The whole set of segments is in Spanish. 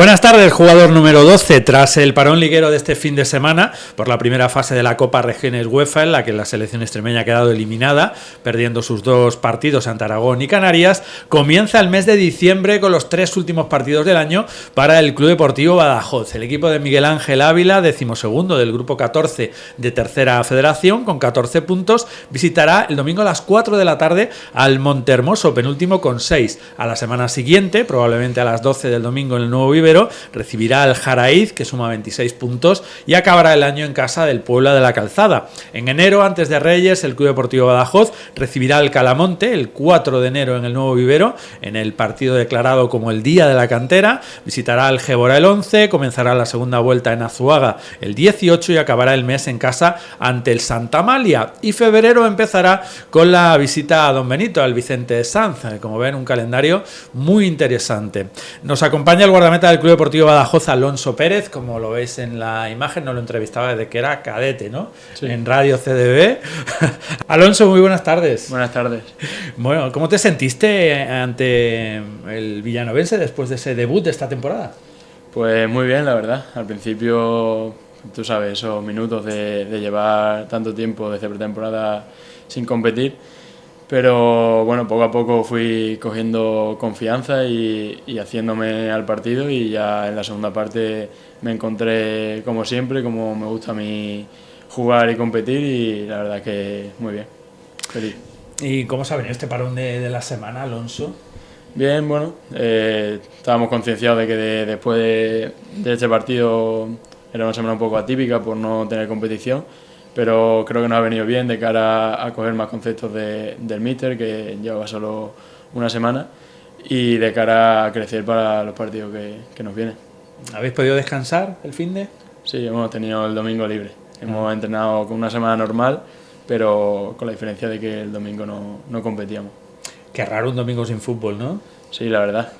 Buenas tardes, jugador número 12. Tras el parón liguero de este fin de semana por la primera fase de la Copa Regiones UEFA, en la que la selección extremeña ha quedado eliminada, perdiendo sus dos partidos ante Aragón y Canarias, comienza el mes de diciembre con los tres últimos partidos del año para el Club Deportivo Badajoz. El equipo de Miguel Ángel Ávila, 12º del grupo 14 de Tercera Federación, con 14 puntos, visitará el domingo a las 4 de la tarde al Montehermoso, penúltimo con 6. A la semana siguiente, probablemente a las 12 del domingo en el Nuevo Vivero, recibirá al Jaraíz, que suma 26 puntos, y acabará el año en casa del Puebla de la Calzada. En enero, antes de Reyes, el Club Deportivo Badajoz recibirá al Calamonte el 4 de enero en el Nuevo Vivero, en el partido declarado como el Día de la Cantera. Visitará al Gébora el 11, comenzará la segunda vuelta en Azuaga el 18 y acabará el mes en casa ante el Santa Amalia. Y febrero empezará con la visita a Don Benito, al Vicente Sanz. Como ven, un calendario muy interesante. Nos acompaña el guardameta del Club Deportivo Badajoz, Alonso Pérez. Como lo veis en la imagen, nos lo entrevistaba desde que era cadete, ¿no? Sí. En Radio CDB. Alonso, muy buenas tardes. Buenas tardes. Bueno, ¿cómo te sentiste ante el villanovense después de ese debut de esta temporada? Pues muy bien, la verdad. Al principio, tú sabes, esos minutos de llevar tanto tiempo desde pretemporada sin competir. Pero bueno, poco a poco fui cogiendo confianza y haciéndome al partido, y ya en la segunda parte me encontré como siempre, como me gusta a mí jugar y competir, y la verdad que muy bien, feliz. ¿Y cómo se ha venido este parón de la semana, Alonso? Bien, bueno, estábamos concienciados de que después de este partido era una semana un poco atípica por no tener competición, pero creo que nos ha venido bien de cara a coger más conceptos del míster, que lleva solo una semana, y de cara a crecer para los partidos que nos vienen. ¿Habéis podido descansar el finde? Sí, hemos tenido el domingo libre. Hemos entrenado con una semana normal, pero con la diferencia de que el domingo no competíamos. Qué raro un domingo sin fútbol, ¿no? Sí, la verdad,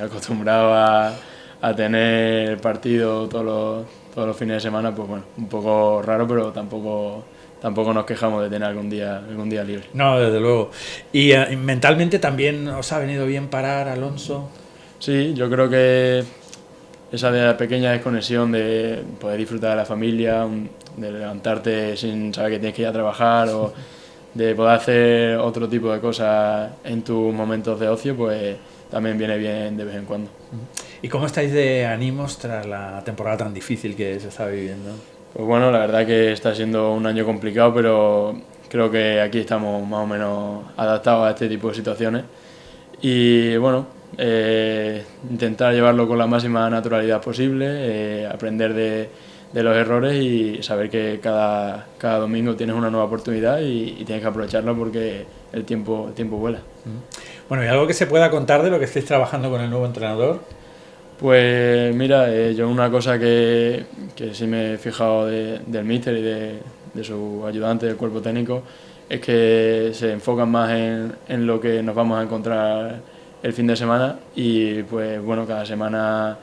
acostumbrado a tener partido todos los fines de semana, pues bueno, un poco raro, pero tampoco nos quejamos de tener algún día libre. No, desde luego. ¿Y mentalmente también os ha venido bien parar, Alonso? Sí, yo creo que esa pequeña desconexión de poder disfrutar de la familia, de levantarte sin saber que tienes que ir a trabajar, o de poder hacer otro tipo de cosas en tus momentos de ocio, pues también viene bien de vez en cuando. ¿Y cómo estáis de ánimos tras la temporada tan difícil que se está viviendo? Pues bueno, la verdad que está siendo un año complicado, pero creo que aquí estamos más o menos adaptados a este tipo de situaciones. Y bueno, intentar llevarlo con la máxima naturalidad posible, aprender de los errores y saber que cada domingo tienes una nueva oportunidad y tienes que aprovecharla, porque el tiempo vuela. Bueno, ¿y algo que se pueda contar de lo que estáis trabajando con el nuevo entrenador? Pues mira, yo una cosa que sí me he fijado del míster y de su ayudante del cuerpo técnico es que se enfocan más en lo que nos vamos a encontrar el fin de semana, y pues bueno, cada semana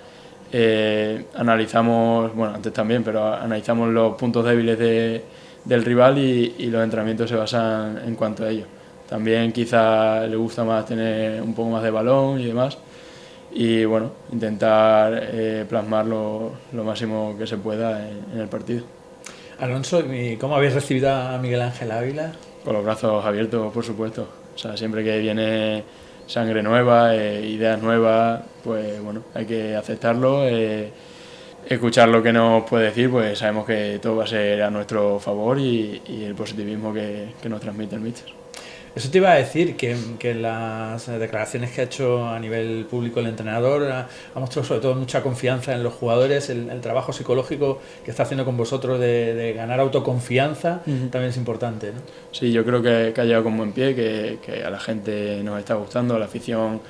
analizamos, bueno, antes también, pero analizamos los puntos débiles del rival, y los entrenamientos se basan en cuanto a ello. También quizá le gusta más tener un poco más de balón y demás, y bueno, intentar plasmarlo lo máximo que se pueda en el partido. Alonso, ¿y cómo habéis recibido a Miguel Ángel Ávila? Con los brazos abiertos, por supuesto. O sea, siempre que viene sangre nueva, ideas nuevas, pues bueno, hay que aceptarlo, escuchar lo que nos puede decir, pues sabemos que todo va a ser a nuestro favor, y el positivismo que nos transmite el míster. Eso te iba a decir, que las declaraciones que ha hecho a nivel público el entrenador ha mostrado sobre todo mucha confianza en los jugadores, el trabajo psicológico que está haciendo con vosotros de ganar autoconfianza, también es importante, ¿no? Sí, yo creo que ha llegado con buen pie, que a la gente nos está gustando, a la afición,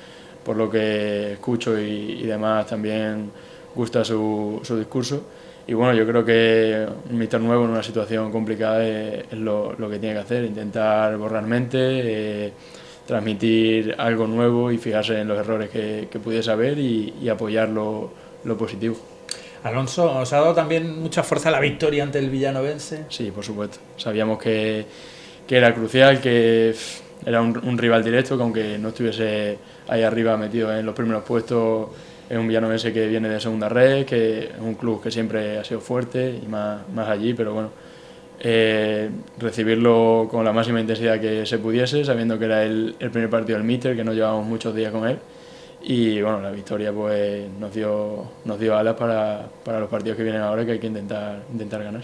por lo que escucho y demás, también gusta su discurso. Y bueno, yo creo que un míster nuevo en una situación complicada es lo que tiene que hacer, intentar borrar mente, transmitir algo nuevo y fijarse en los errores que pudiese haber, y apoyar lo positivo. Alonso, ¿os ha dado también mucha fuerza la victoria ante el villanovense? Sí, por supuesto. Sabíamos que era crucial, que era un rival directo, que aunque no estuviese ahí arriba metido en los primeros puestos, es un villanovense que viene de segunda red, que es un club que siempre ha sido fuerte y más allí, pero bueno, recibirlo con la máxima intensidad que se pudiese, sabiendo que era el primer partido del míster, que no llevábamos muchos días con él, y bueno, la victoria pues nos dio alas para los partidos que vienen ahora, que hay que intentar ganar.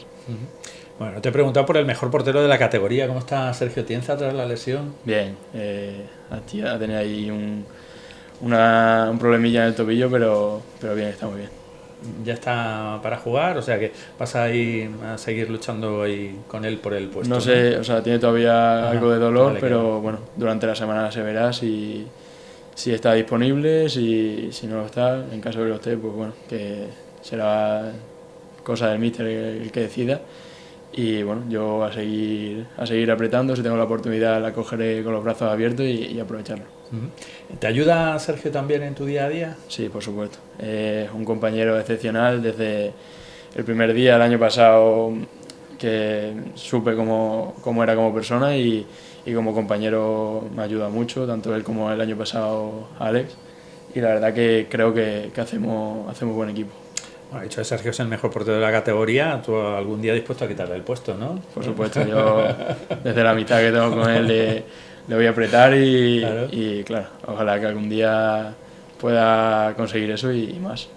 Bueno, te he preguntado por el mejor portero de la categoría. ¿Cómo está Sergio Tienza tras la lesión? Bien, ha tenido ahí un problemilla en el tobillo, pero bien, está muy bien. ¿Ya está para jugar? O sea que vas a ir a seguir luchando ahí con él por el puesto. No sé, o sea, tiene todavía algo de dolor, vale, pero claro. bueno, durante la semana se verá si está disponible, si no lo está, en caso de que lo esté, pues bueno, que será cosa del míster el que decida. Y bueno, yo a seguir apretando, si tengo la oportunidad la cogeré con los brazos abiertos y aprovecharlo. ¿Te ayuda Sergio también en tu día a día? Sí, por supuesto. Es un compañero excepcional desde el primer día del año pasado, que supe cómo era como persona y como compañero me ayuda mucho, tanto él como el año pasado Alex, y la verdad que creo que hacemos buen equipo. Bueno, dicho que Sergio es el mejor portero de la categoría, tú algún día dispuesto a quitarle el puesto, ¿no? Por supuesto, yo desde la amistad que tengo con él le voy a apretar y claro, ojalá que algún día pueda conseguir eso y más.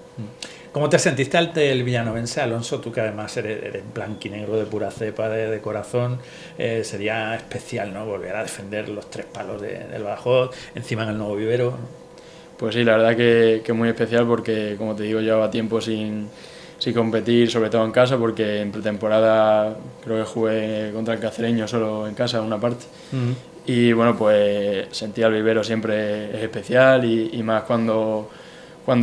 ¿Cómo te sentiste ante el villanovense, Alonso? Tú que además eres blanquinegro de pura cepa, de corazón, sería especial, ¿no? Volver a defender los 3 palos del Badajoz, encima en el Nuevo Vivero. Pues sí, la verdad que muy especial porque, como te digo, llevaba tiempo sin competir, sobre todo en casa, porque en pretemporada creo que jugué contra el Cacereño solo en casa, una parte. Y bueno, pues sentir al vivero siempre es especial y más cuando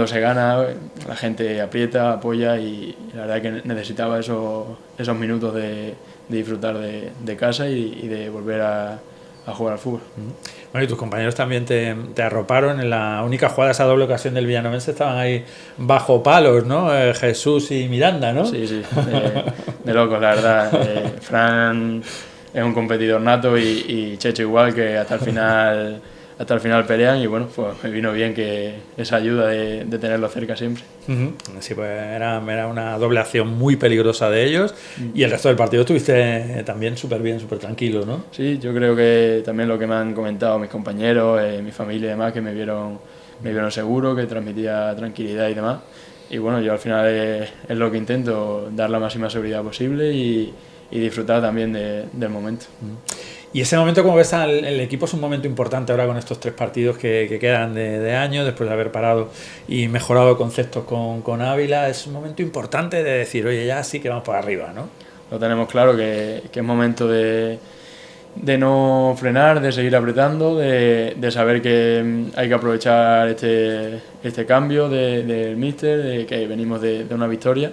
se gana, la gente aprieta, apoya y la verdad que necesitaba esos minutos de disfrutar de casa y de volver a jugar al fútbol. Bueno, y tus compañeros también te arroparon en la única jugada de esa doble ocasión del villanovense, estaban ahí bajo palos, ¿no? Jesús y Miranda, ¿no? Sí, de locos, la verdad. Fran es un competidor nato y Checho igual, que hasta el final pelean y bueno, pues me vino bien que esa ayuda de tenerlo cerca siempre. Sí, pues era una doble acción muy peligrosa de ellos y el resto del partido estuviste también súper bien, súper tranquilo, ¿no? Sí, yo creo que también lo que me han comentado mis compañeros, mi familia y demás, que me vieron seguro, que transmitía tranquilidad y demás. Y bueno, yo al final es lo que intento, dar la máxima seguridad posible y disfrutar también del momento. Y ese momento, como ves, el equipo es un momento importante ahora con estos 3 partidos que quedan de año, después de haber parado y mejorado conceptos con Ávila. Es un momento importante de decir, oye, ya sí que vamos para arriba, ¿no? Lo tenemos claro que es momento de no frenar, de seguir apretando, de saber que hay que aprovechar este cambio del míster, de que venimos de una victoria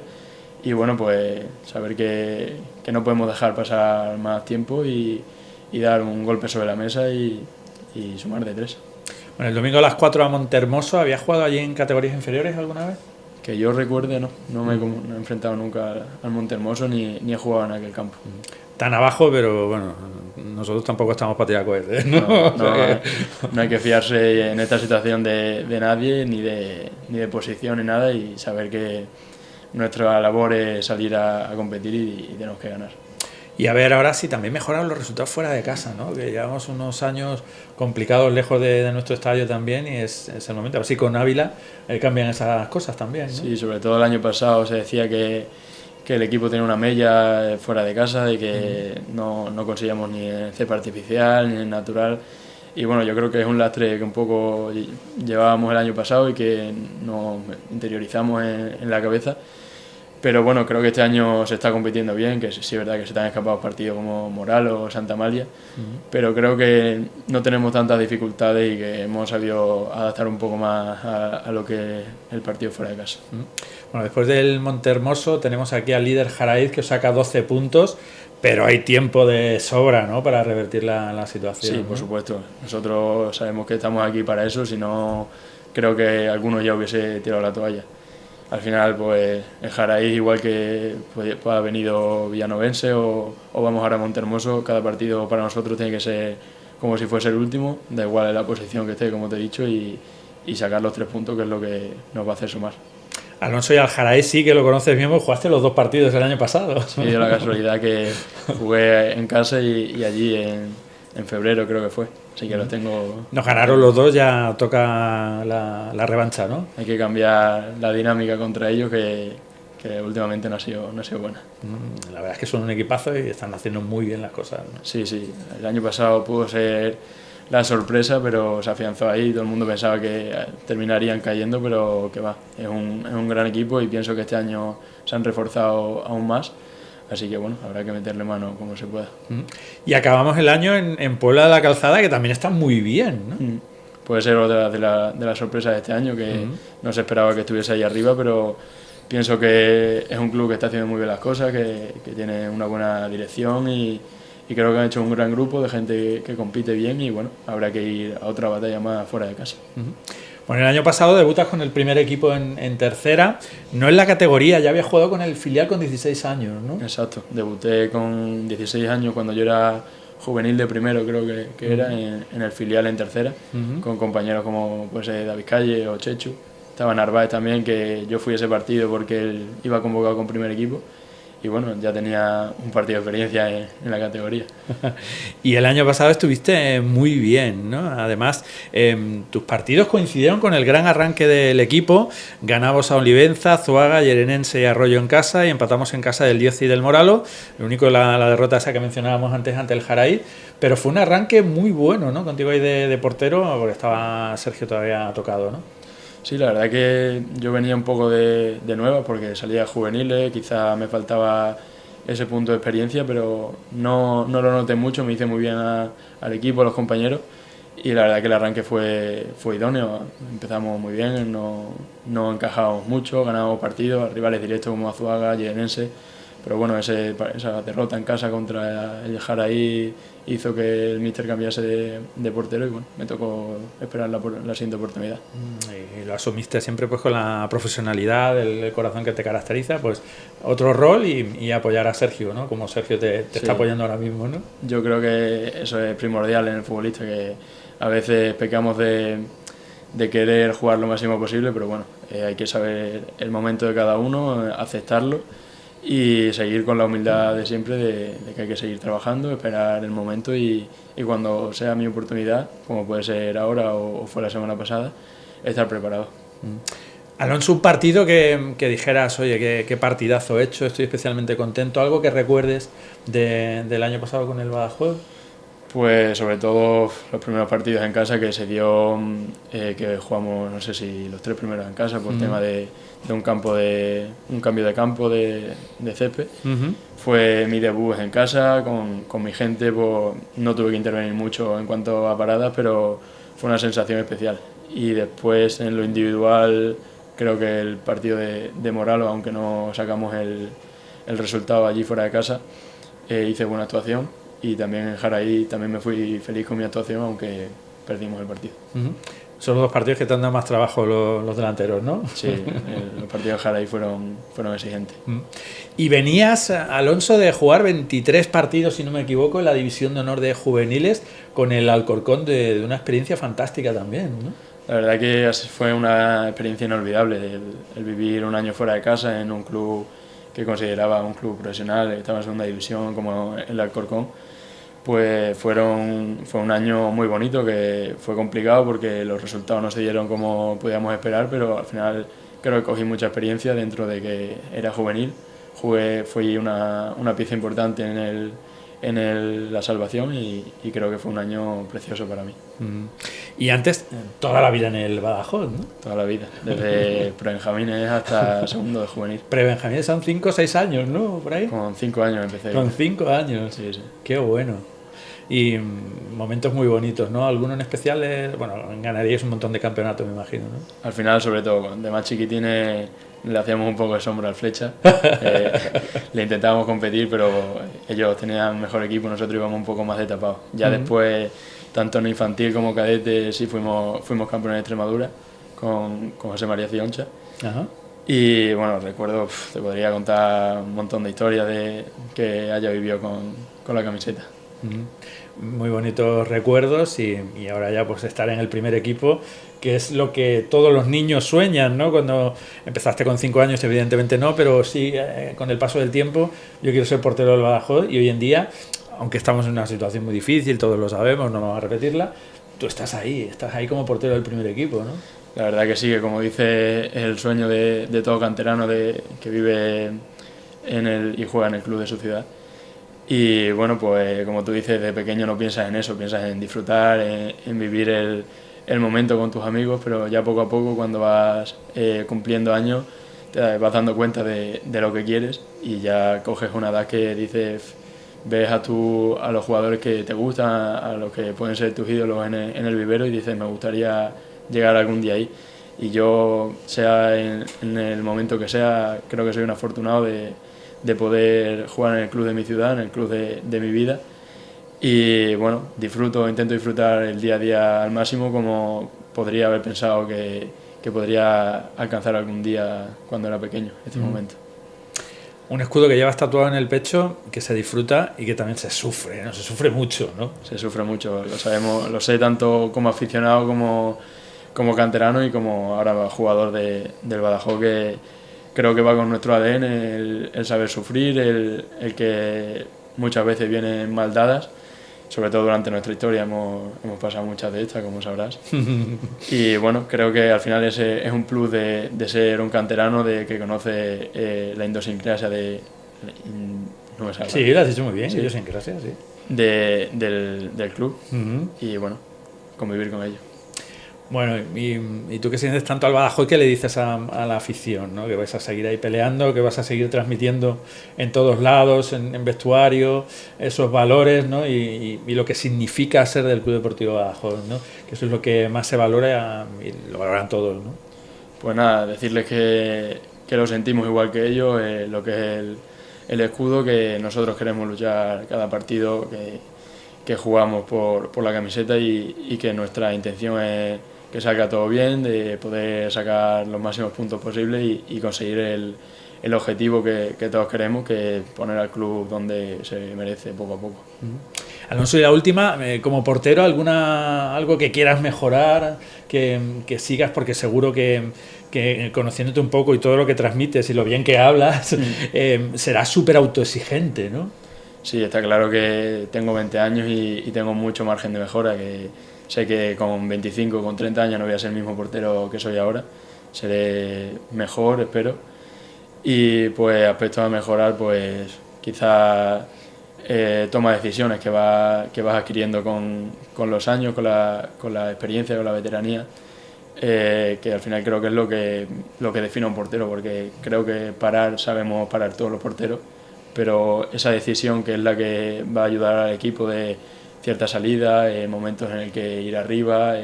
y bueno, pues saber que no podemos dejar pasar más tiempo y dar un golpe sobre la mesa y sumar de 3. Bueno, el domingo a las 4 a Montermoso. ¿Habías jugado allí en categorías inferiores alguna vez? Que yo recuerde, no me he enfrentado nunca al Montermoso ni he jugado en aquel campo. Tan abajo, pero bueno, nosotros tampoco estamos para tirar cohetes, ¿no? No hay que fiarse en esta situación de nadie, ni de posición ni nada, y saber que nuestra labor es salir a competir y tenemos que ganar. Y a ver ahora sí también mejoran los resultados fuera de casa, ¿no? Que llevamos unos años complicados lejos de nuestro estadio también y es el momento. A ver si con Ávila cambian esas cosas también, ¿no? Sí, sobre todo el año pasado se decía que el equipo tenía una mella fuera de casa, de que no conseguíamos ni el césped artificial ni el natural. Y bueno, yo creo que es un lastre que un poco llevábamos el año pasado y que nos interiorizamos en la cabeza. Pero bueno, creo que este año se está compitiendo bien, que sí es verdad que se te han escapado partidos como Moral o Santa Amalia, pero creo que no tenemos tantas dificultades y que hemos sabido adaptar un poco más a lo que es el partido fuera de casa. Bueno, después del Montermoso tenemos aquí al líder Jaraiz, que os saca 12 puntos, pero hay tiempo de sobra, ¿no?, para revertir la situación. Sí, ¿no? por supuesto. Nosotros sabemos que estamos aquí para eso, si no creo que algunos ya hubiese tirado la toalla. Al final, pues el Jaraiz, igual que ha venido Villanovense o vamos ahora a Montermoso, cada partido para nosotros tiene que ser como si fuese el último, da igual la posición que esté, como te he dicho, y y sacar los 3 puntos, que es lo que nos va a hacer sumar. Alonso y Aljaraí sí que lo conoces bien, porque jugaste los 2 partidos el año pasado. Sí, dio la casualidad que jugué en casa y allí en febrero creo que fue, así que los tengo. Nos ganaron los 2, ya toca la revancha, ¿no? Hay que cambiar la dinámica contra ellos, que últimamente no ha sido buena. La verdad es que son un equipazo y están haciendo muy bien las cosas, ¿no? Sí, el año pasado pudo ser la sorpresa, pero se afianzó ahí, todo el mundo pensaba que terminarían cayendo, pero que va, es un gran equipo y pienso que este año se han reforzado aún más, así que bueno, habrá que meterle mano como se pueda. Y acabamos el año en Puebla de la Calzada, que también está muy bien, ¿no? Puede ser otra de las sorpresas de este año, que no se esperaba que estuviese ahí arriba, pero pienso que es un club que está haciendo muy bien las cosas, que tiene una buena dirección y creo que han hecho un gran grupo de gente que compite bien y bueno, habrá que ir a otra batalla más fuera de casa. Bueno, el año pasado debutas con el primer equipo en tercera, no en la categoría, ya había jugado con el filial con 16 años, ¿no? Exacto, debuté con 16 años cuando yo era juvenil de primero, creo que era, en el filial en tercera, con compañeros como pues, David Calle o Chechu. Estaba Narváez también, que yo fui a ese partido porque él iba convocado con primer equipo. Y bueno, ya tenía un partido de experiencia en la categoría. Y el año pasado estuviste muy bien, ¿no? Además, tus partidos coincidieron con el gran arranque del equipo. Ganamos a Olivenza, Zuaga, Yerenense y Arroyo en casa y empatamos en casa del Diez y del Moralo. Lo único, la derrota esa que mencionábamos antes ante el Jaraí. Pero fue un arranque muy bueno, ¿no? Contigo ahí de portero, porque estaba Sergio todavía tocado, ¿no? Sí, la verdad que yo venía un poco de nueva porque salía juveniles, quizá me faltaba ese punto de experiencia, pero no lo noté mucho, me hice muy bien al equipo, a los compañeros y la verdad que el arranque fue idóneo, empezamos muy bien, no encajábamos mucho, ganábamos partidos, rivales directos como Azuaga, Llerenense, pero bueno, esa derrota en casa contra el Jaraí hizo que el míster cambiase de portero y bueno, me tocó esperar la siguiente oportunidad. Y lo asumiste siempre pues con la profesionalidad, el corazón que te caracteriza, pues otro rol y apoyar a Sergio, ¿no? Como Sergio te está apoyando ahora mismo, ¿no? Yo creo que eso es primordial en el futbolista, que a veces pecamos de querer jugar lo máximo posible, pero bueno, hay que saber el momento de cada uno, aceptarlo y seguir con la humildad de siempre de que hay que seguir trabajando, esperar el momento y cuando sea mi oportunidad, como puede ser ahora o fue la semana pasada, estar preparado. Alonso, un partido que dijeras, oye, qué partidazo he hecho, estoy especialmente contento, algo que recuerdes del año pasado con el Badajoz. Pues sobre todo los primeros partidos en casa que se dio, que jugamos, no sé si los 3 primeros en casa por tema de un cambio de campo de césped. Fue mi debut en casa con mi gente, pues no tuve que intervenir mucho en cuanto a paradas, pero fue una sensación especial. Y después en lo individual creo que el partido de Moralo, aunque no sacamos el resultado allí fuera de casa, hice buena actuación. Y también en Jaraí también me fui feliz con mi actuación, aunque perdimos el partido. Son los 2 partidos que te han dado más trabajo los delanteros, ¿no? Sí, los partidos de Jaraí fueron exigentes. Y venías, Alonso, de jugar 23 partidos, si no me equivoco, en la División de Honor de Juveniles, con el Alcorcón, de una experiencia fantástica también, ¿no? La verdad que fue una experiencia inolvidable, el vivir un año fuera de casa en un club que consideraba un club profesional, estaba en segunda división como el Alcorcón. Pues fue un año muy bonito, que fue complicado porque los resultados no se dieron como podíamos esperar, pero al final creo que cogí mucha experiencia dentro de que era juvenil. Fui una pieza importante en la salvación y creo que fue un año precioso para mí. Y antes, toda la vida en el Badajoz, ¿no? Toda la vida, desde prebenjamines hasta segundo de juvenil. Prebenjamines son 5 o 6 años, ¿no? Por ahí. Con 5 años empecé. Con 5 años. Sí. Qué bueno. Y momentos muy bonitos, ¿no? ¿Alguno en especial? Bueno, ganaríais un montón de campeonatos, me imagino, ¿no? Al final, sobre todo, de más chiquitines le hacíamos un poco de sombra al Flecha. Le intentábamos competir, pero ellos tenían mejor equipo, nosotros íbamos un poco más de tapados. Ya después, tanto en infantil como cadete, sí fuimos campeones de Extremadura con José María Cioncha. Ajá. Y bueno, recuerdo, te podría contar un montón de historias de que haya vivido con la camiseta. Muy bonitos recuerdos y ahora ya pues estar en el primer equipo, que es lo que todos los niños sueñan, ¿no? Cuando empezaste con 5 años, evidentemente no, pero sí, con el paso del tiempo, yo quiero ser portero del Badajoz y hoy en día, aunque estamos en una situación muy difícil, todos lo sabemos, no vamos a repetirla, tú estás ahí como portero del primer equipo, ¿no? La verdad que sí, que como dice, es el sueño de todo canterano que vive y juega en el club de su ciudad. Y bueno, pues como tú dices, de pequeño no piensas en eso, piensas en disfrutar, en vivir el momento con tus amigos, pero ya poco a poco, cuando vas cumpliendo años, te vas dando cuenta de lo que quieres y ya coges una edad que dices, ves a los jugadores que te gustan, a los que pueden ser tus ídolos en el vivero y dices, me gustaría llegar algún día ahí. Y yo, sea en el momento que sea, creo que soy un afortunado de poder jugar en el club de mi ciudad, en el club de mi vida. Y bueno, intento disfrutar el día a día al máximo, como podría haber pensado que podría alcanzar algún día cuando era pequeño, este momento. Un escudo que llevas tatuado en el pecho, que se disfruta y que también se sufre, ¿no? Se sufre mucho, ¿no? Se sufre mucho, lo sabemos, lo sé tanto como aficionado como canterano y como ahora jugador del Badajoz, que creo que va con nuestro ADN el saber sufrir, el que muchas veces vienen mal dadas. Sobre todo durante nuestra historia hemos pasado muchas de estas, como sabrás. Y bueno, creo que al final ese es un plus de ser un canterano, de que conoce la idiosincrasia no me sale. Sí, lo has dicho muy bien, sí. Idiosincrasia, sí. Del club. Y bueno, convivir con ellos. Bueno, y tú que sientes tanto al Badajoz, ¿qué le dices a la afición, ¿no? Que vais a seguir ahí peleando, que vas a seguir transmitiendo en todos lados, en vestuario, esos valores, ¿no? Y lo que significa ser del Club Deportivo Badajoz, ¿no? Que eso es lo que más se valora y lo valoran todos, ¿no? Pues nada, decirles que lo sentimos igual que ellos, lo que es el escudo, que nosotros queremos luchar cada partido que jugamos por la camiseta y que nuestra intención es que salga todo bien, de poder sacar los máximos puntos posibles y conseguir el objetivo que todos queremos, que es poner al club donde se merece poco a poco. Alonso, y la última, como portero, algo que quieras mejorar, que sigas, porque seguro que conociéndote un poco y todo lo que transmites y lo bien que hablas, serás súper autoexigente, ¿no? Sí, está claro que tengo 20 años y tengo mucho margen de mejora, que sé que con 25, con 30 años no voy a ser el mismo portero que soy ahora, seré mejor, espero. Y pues aspectos a mejorar, pues quizás toma decisiones que vas adquiriendo con los años, con la experiencia, con la veteranía, que al final creo que es lo que define a un portero, porque creo que sabemos parar todos los porteros, pero esa decisión, que es la que va a ayudar al equipo, de cierta salida, momentos en el que ir arriba,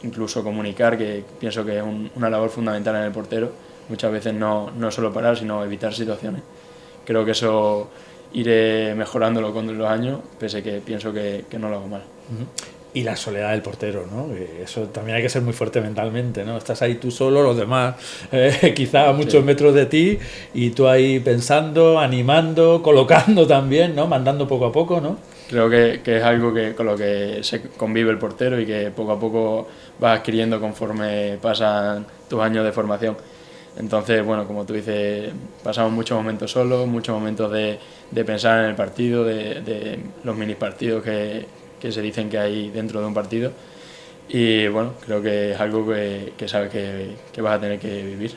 incluso comunicar, que pienso que es una labor fundamental en el portero. Muchas veces no solo parar, sino evitar situaciones. Creo que eso iré mejorándolo con los años, pese a que pienso que no lo hago mal. Y la soledad del portero, ¿no? Eso también hay que ser muy fuerte mentalmente, ¿no? Estás ahí tú solo, los demás quizá a muchos metros de ti, y tú ahí pensando, animando, colocando también, ¿no? Mandando poco a poco, ¿no? Creo que es algo con lo que se convive el portero y que poco a poco vas adquiriendo conforme pasan tus años de formación. Entonces, bueno, como tú dices, pasamos muchos momentos solos, muchos momentos de pensar en el partido, de los mini partidos que se dicen que hay dentro de un partido, y bueno, creo que es algo que sabes que vas a tener que vivir.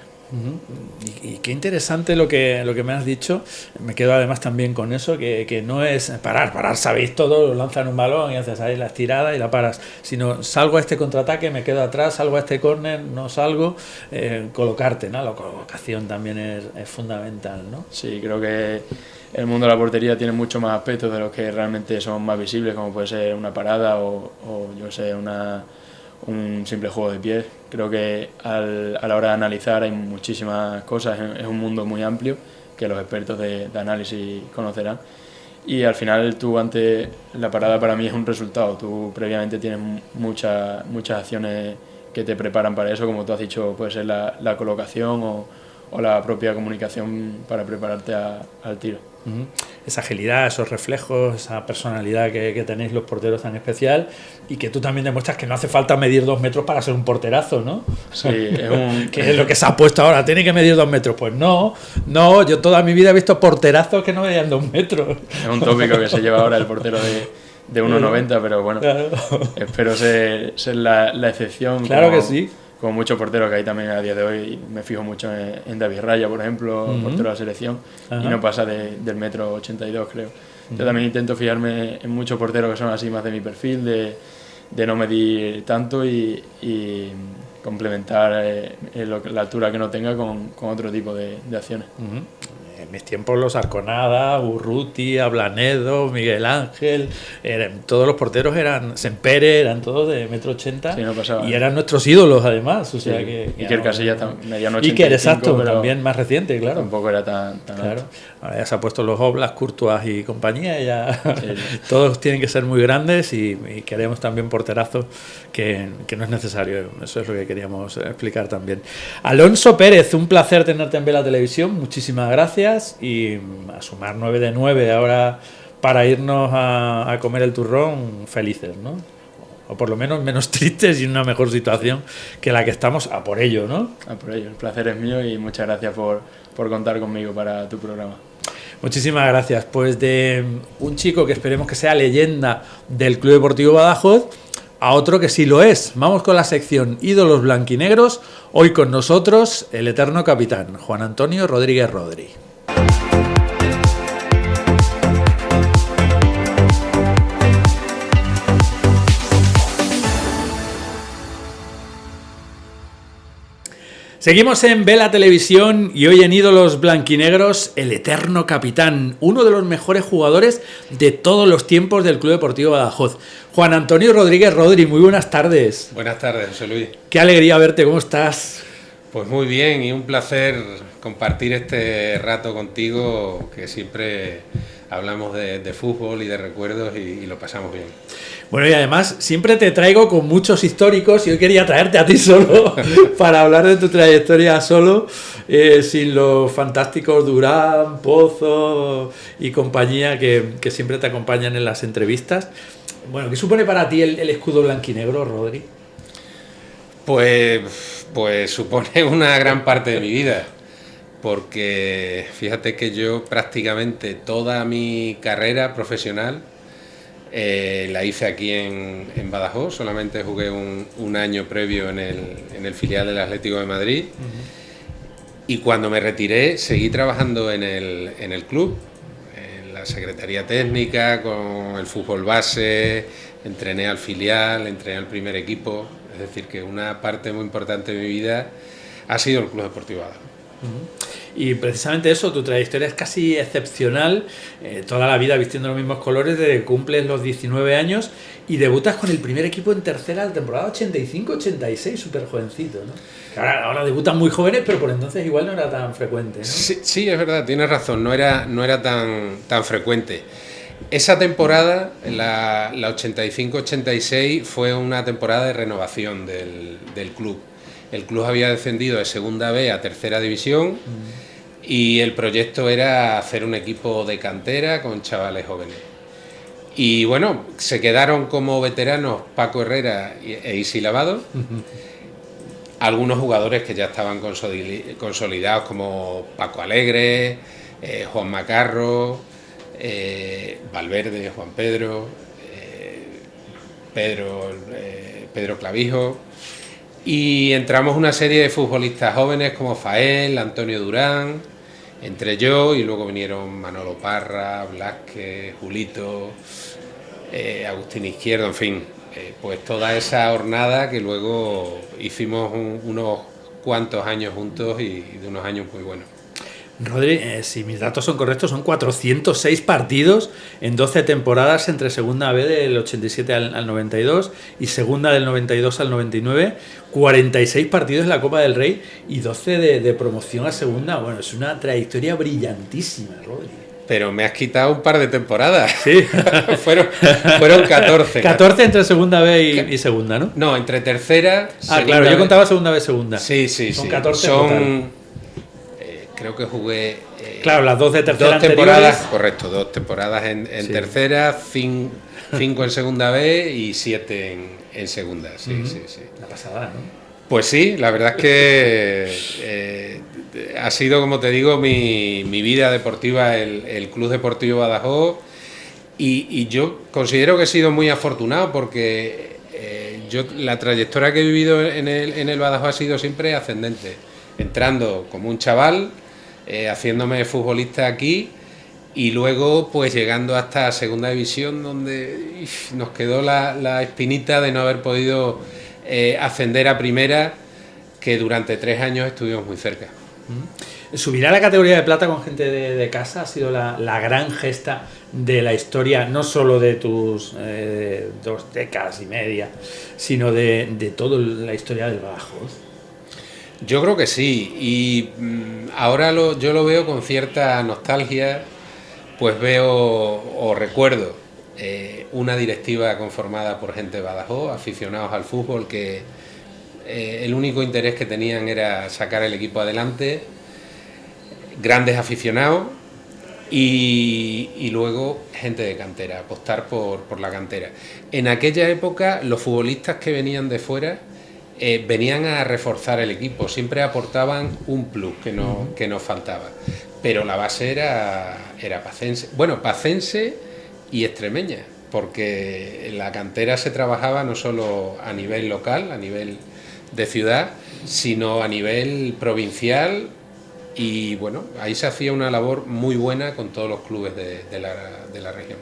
Y qué interesante lo que me has dicho. Me quedo además también con eso, que no es parar, sabéis todo, lanzan un balón y haces ahí la estirada y la paras, sino salgo a este contraataque, me quedo atrás, salgo a este córner, no salgo, colocarte, ¿no? La colocación también es fundamental, ¿no? Sí, creo que el mundo de la portería tiene mucho más aspectos de los que realmente son más visibles, como puede ser una parada o yo sé, un simple juego de pies. Creo que a la hora de analizar hay muchísimas cosas, es un mundo muy amplio que los expertos de análisis conocerán. Y al final la parada para mí es un resultado, tú previamente tienes muchas acciones que te preparan para eso, como tú has dicho, puede ser la colocación o la propia comunicación para prepararte al tiro. Esa agilidad, esos reflejos, esa personalidad que tenéis los porteros tan especial, y que tú también demuestras que no hace falta medir 2 metros para ser un porterazo, ¿no? Sí, que es lo que se ha puesto ahora, tiene que medir 2 metros. Pues no, yo toda mi vida he visto porterazos que no medían 2 metros. Es un tópico que se lleva ahora el portero de 1,90, pero bueno, claro. Espero ser la excepción. Claro que sí. Como muchos porteros que hay también a día de hoy. Me fijo mucho en David Raya, por ejemplo, portero de la selección, y no pasa del 1,82 m, creo. Yo también intento fijarme en muchos porteros que son así más de mi perfil, de no medir tanto y complementar la altura que no tenga con otro tipo de acciones. En mis tiempos los Arconada, Urruti, Ablanedo, Miguel Ángel, todos los porteros eran Sempere, eran todos de 1,80 m, sí, no pasaba, y eran nuestros ídolos además. O sea sí. que Iker Casillas medía 1,85 m. Iker, exacto, también más reciente, claro. Tampoco era tan claro. alto. Ahora ya se ha puesto los Oblak, Courtois y compañía, y ya sí. Todos tienen que ser muy grandes y queremos también porterazos que no es necesario. Eso es lo que queríamos explicar también. Alonso Pérez, un placer tenerte en Vela Televisión, muchísimas gracias, y a sumar 9 de 9 ahora para irnos a comer el turrón felices, ¿no? O por lo menos tristes y en una mejor situación que la que estamos, a por ello, ¿no? A por ello, el placer es mío y muchas gracias por contar conmigo para tu programa. Muchísimas gracias. Pues de un chico que esperemos que sea leyenda del Club Deportivo Badajoz a otro que sí lo es. Vamos con la sección Ídolos Blanquinegros. Hoy con nosotros el eterno capitán, Juan Antonio Rodríguez Rodri. Seguimos en Vela Televisión y hoy en Ídolos Blanquinegros, el eterno capitán, uno de los mejores jugadores de todos los tiempos del Club Deportivo Badajoz. Juan Antonio Rodríguez Rodri, muy buenas tardes. Buenas tardes, José Luis. Qué alegría verte, ¿cómo estás? Pues muy bien y un placer compartir este rato contigo, que siempre hablamos de fútbol y de recuerdos y lo pasamos bien. Bueno, y además siempre te traigo con muchos históricos y hoy quería traerte a ti solo para hablar de tu trayectoria solo, sin los fantásticos Durán, Pozo y compañía que siempre te acompañan en las entrevistas. Bueno, ¿qué supone para ti el escudo blanquinegro, Rodri? Pues supone una gran parte de mi vida, porque fíjate que yo prácticamente toda mi carrera profesional la hice aquí en Badajoz. Solamente jugué un año previo en el filial del Atlético de Madrid. Y cuando me retiré seguí trabajando en el club, en la secretaría técnica, con el fútbol base, entrené al filial, entrené al primer equipo. Es decir, que una parte muy importante de mi vida ha sido el Club Deportivo Badajoz. Y precisamente eso, tu trayectoria es casi excepcional, toda la vida vistiendo los mismos colores desde que cumples los 19 años y debutas con el primer equipo en tercera de temporada 85-86, súper jovencito, ¿no? Ahora debutan muy jóvenes, pero por entonces igual no era tan frecuente, ¿no? Sí, es verdad, tienes razón, no era tan frecuente. Esa temporada, la 85-86, fue una temporada de renovación del club. El club había descendido de segunda B a tercera división y el proyecto era hacer un equipo de cantera con chavales jóvenes. Y bueno, se quedaron como veteranos Paco Herrera e Isi Lavado, algunos jugadores que ya estaban consolidados como Paco Alegre, Juan Macarro, Valverde, Juan Pedro, Pedro Clavijo. Y entramos una serie de futbolistas jóvenes como Fael, Antonio Durán, entre yo, y luego vinieron Manolo Parra, Blázquez, Julito, Agustín Izquierdo, en fin, pues toda esa jornada que luego hicimos unos cuantos años juntos y de unos años muy buenos. Rodri, si mis datos son correctos, son 406 partidos en 12 temporadas entre Segunda B del 87 al 92 y Segunda del 92 al 99, 46 partidos en la Copa del Rey y 12 de promoción a Segunda. Bueno, es una trayectoria brillantísima, Rodri. Pero me has quitado un par de temporadas. Sí. fueron 14. 14 entre Segunda B y Segunda, ¿no? No, entre tercera... Claro, yo contaba Segunda B, Segunda. Sí. Son 14 son... creo que jugué... claro, las 2 de tercera dos temporadas, anteriores. correcto, 2 temporadas en Sí. tercera, 5 en segunda B y 7 en segunda, sí. Una pasada, ¿no? Pues sí, la verdad es que ha sido, como te digo, mi vida deportiva, el Club Deportivo Badajoz, y yo considero que he sido muy afortunado porque la trayectoria que he vivido en el Badajoz ha sido siempre ascendente, entrando como un chaval, haciéndome futbolista aquí y luego pues llegando hasta segunda división, donde nos quedó la espinita de no haber podido ascender a primera, que durante 3 años estuvimos muy cerca. Subir a la categoría de plata con gente de casa ha sido la gran gesta de la historia, no solo de tus 2 décadas y media, sino de toda la historia del Badajoz. Yo creo que sí, y ahora yo lo veo con cierta nostalgia, pues veo o recuerdo una directiva conformada por gente de Badajoz, aficionados al fútbol, que el único interés que tenían era sacar el equipo adelante, grandes aficionados y luego gente de cantera, apostar por la cantera. En aquella época los futbolistas que venían de fuera venían a reforzar el equipo, siempre aportaban un plus que nos faltaba, pero la base era pacense, pacense y extremeña, porque la cantera se trabajaba no solo a nivel local, a nivel de ciudad, sino a nivel provincial, y bueno, ahí se hacía una labor muy buena con todos los clubes de la región.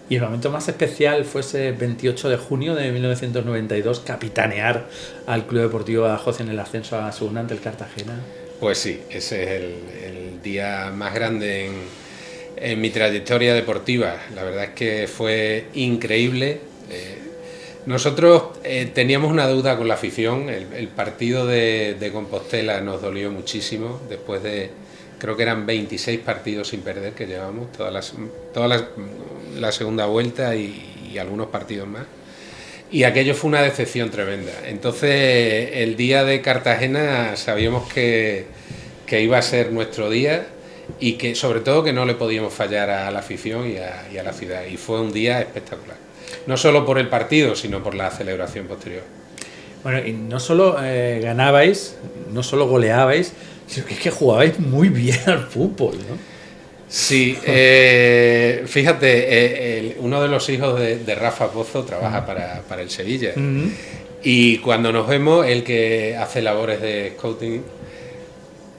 Y el momento más especial fue ese 28 de junio de 1992, capitanear al Club Deportivo Badajoz en el ascenso a segunda ante el Cartagena. Pues sí, ese es el día más grande en mi trayectoria deportiva. La verdad es que fue increíble. Nosotros teníamos una deuda con la afición. El partido de Compostela nos dolió muchísimo, después de, creo que eran 26 partidos sin perder que llevamos, la segunda vuelta y algunos partidos más. Y aquello fue una decepción tremenda. Entonces, el día de Cartagena sabíamos que iba a ser nuestro día y que, sobre todo, que no le podíamos fallar a la afición y a la ciudad. Y fue un día espectacular. No solo por el partido, sino por la celebración posterior. Bueno, y no solo ganabais, no solo goleabais, sino que es que jugabais muy bien al fútbol, ¿no? Sí, fíjate, uno de los hijos de Rafa Pozo trabaja para el Sevilla. Y cuando nos vemos, el que hace labores de scouting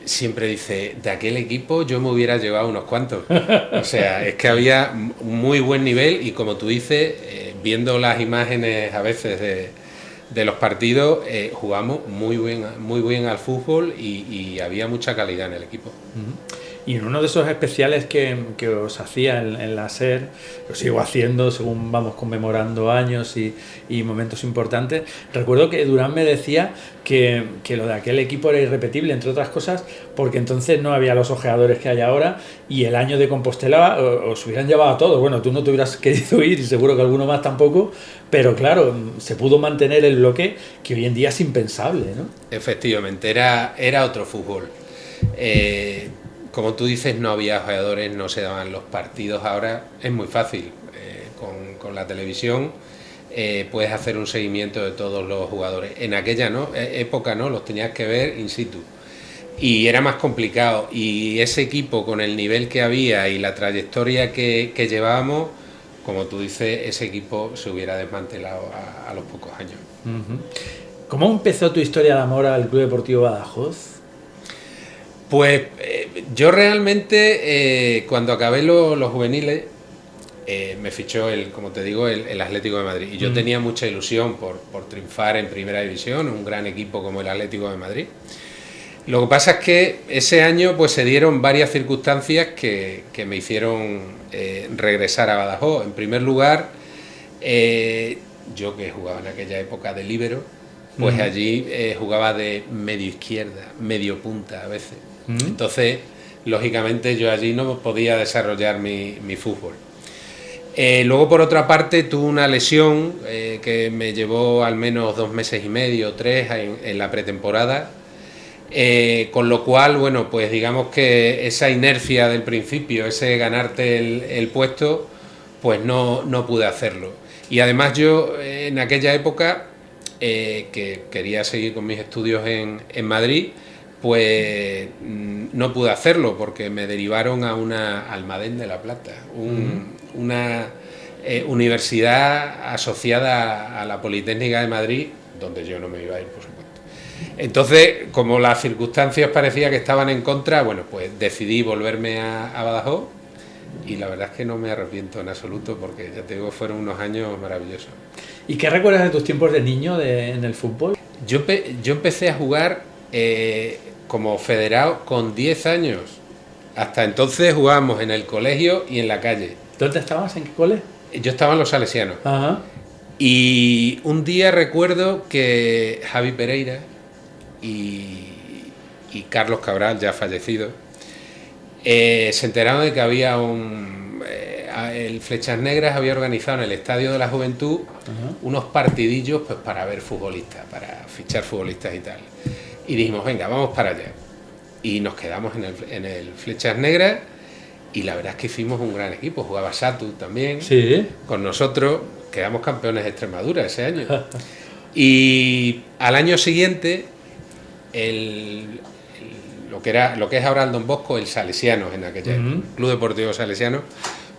siempre dice, de aquel equipo yo me hubiera llevado unos cuantos. O sea, es que había un muy buen nivel y, como tú dices, viendo las imágenes a veces de los partidos, jugamos muy bien al fútbol y había mucha calidad en el equipo. Y en uno de esos especiales que os hacía en la SER, lo sigo haciendo según vamos conmemorando años y momentos importantes, recuerdo que Durán me decía que lo de aquel equipo era irrepetible, entre otras cosas, porque entonces no había los ojeadores que hay ahora y el año de Compostela os hubieran llevado a todos. Bueno, tú no te hubieras querido ir y seguro que alguno más tampoco, pero claro, se pudo mantener el bloque que hoy en día es impensable, ¿no? Efectivamente, era otro fútbol. Como tú dices, no había jugadores, no se daban los partidos. Ahora es muy fácil, con la televisión puedes hacer un seguimiento de todos los jugadores. En aquella época los tenías que ver in situ y era más complicado, y ese equipo, con el nivel que había y la trayectoria que llevábamos, como tú dices, ese equipo se hubiera desmantelado a los pocos años. ¿Cómo empezó tu historia de amor al Club Deportivo Badajoz? Pues yo realmente, cuando acabé los juveniles, me fichó como te digo, el Atlético de Madrid. Y yo tenía mucha ilusión por triunfar en Primera División, un gran equipo como el Atlético de Madrid. Lo que pasa es que ese año pues se dieron varias circunstancias que me hicieron regresar a Badajoz. En primer lugar, yo, que jugaba en aquella época de líbero, pues allí jugaba de medio izquierda, medio punta a veces. Entonces, lógicamente, yo allí no podía desarrollar mi fútbol. Luego, por otra parte, tuve una lesión que me llevó al menos 2 meses y medio, 3 en la pretemporada, Con lo cual, bueno, pues digamos que esa inercia del principio, ese ganarte el puesto, pues no pude hacerlo. Y además yo en aquella época, que quería seguir con mis estudios en Madrid, pues no pude hacerlo porque me derivaron a una Almadén de la Plata, una universidad asociada a la Politécnica de Madrid, donde yo no me iba a ir, por supuesto. Entonces, como las circunstancias parecía que estaban en contra, bueno, pues decidí volverme a Badajoz y la verdad es que no me arrepiento en absoluto porque ya te digo, fueron unos años maravillosos. ¿Y qué recuerdas de tus tiempos de niño en el fútbol? Yo empecé a jugar como federado con 10 años. Hasta entonces jugábamos en el colegio y en la calle. ¿Dónde estabas? ¿En qué cole? Yo estaba en los Salesianos. Ajá. Y un día recuerdo que Javi Pereira y Carlos Cabral, ya fallecido, se enteraron de que había el Flechas Negras había organizado en el Estadio de la Juventud unos partidillos pues para ver futbolistas, para fichar futbolistas y tal. Y dijimos, venga, vamos para allá. Y nos quedamos en el Flechas Negras y la verdad es que hicimos un gran equipo. Jugaba Satu también, sí, con nosotros, quedamos campeones de Extremadura ese año. Y al año siguiente, lo que es ahora el Don Bosco, el Salesianos en aquella época, el Club Deportivo Salesiano,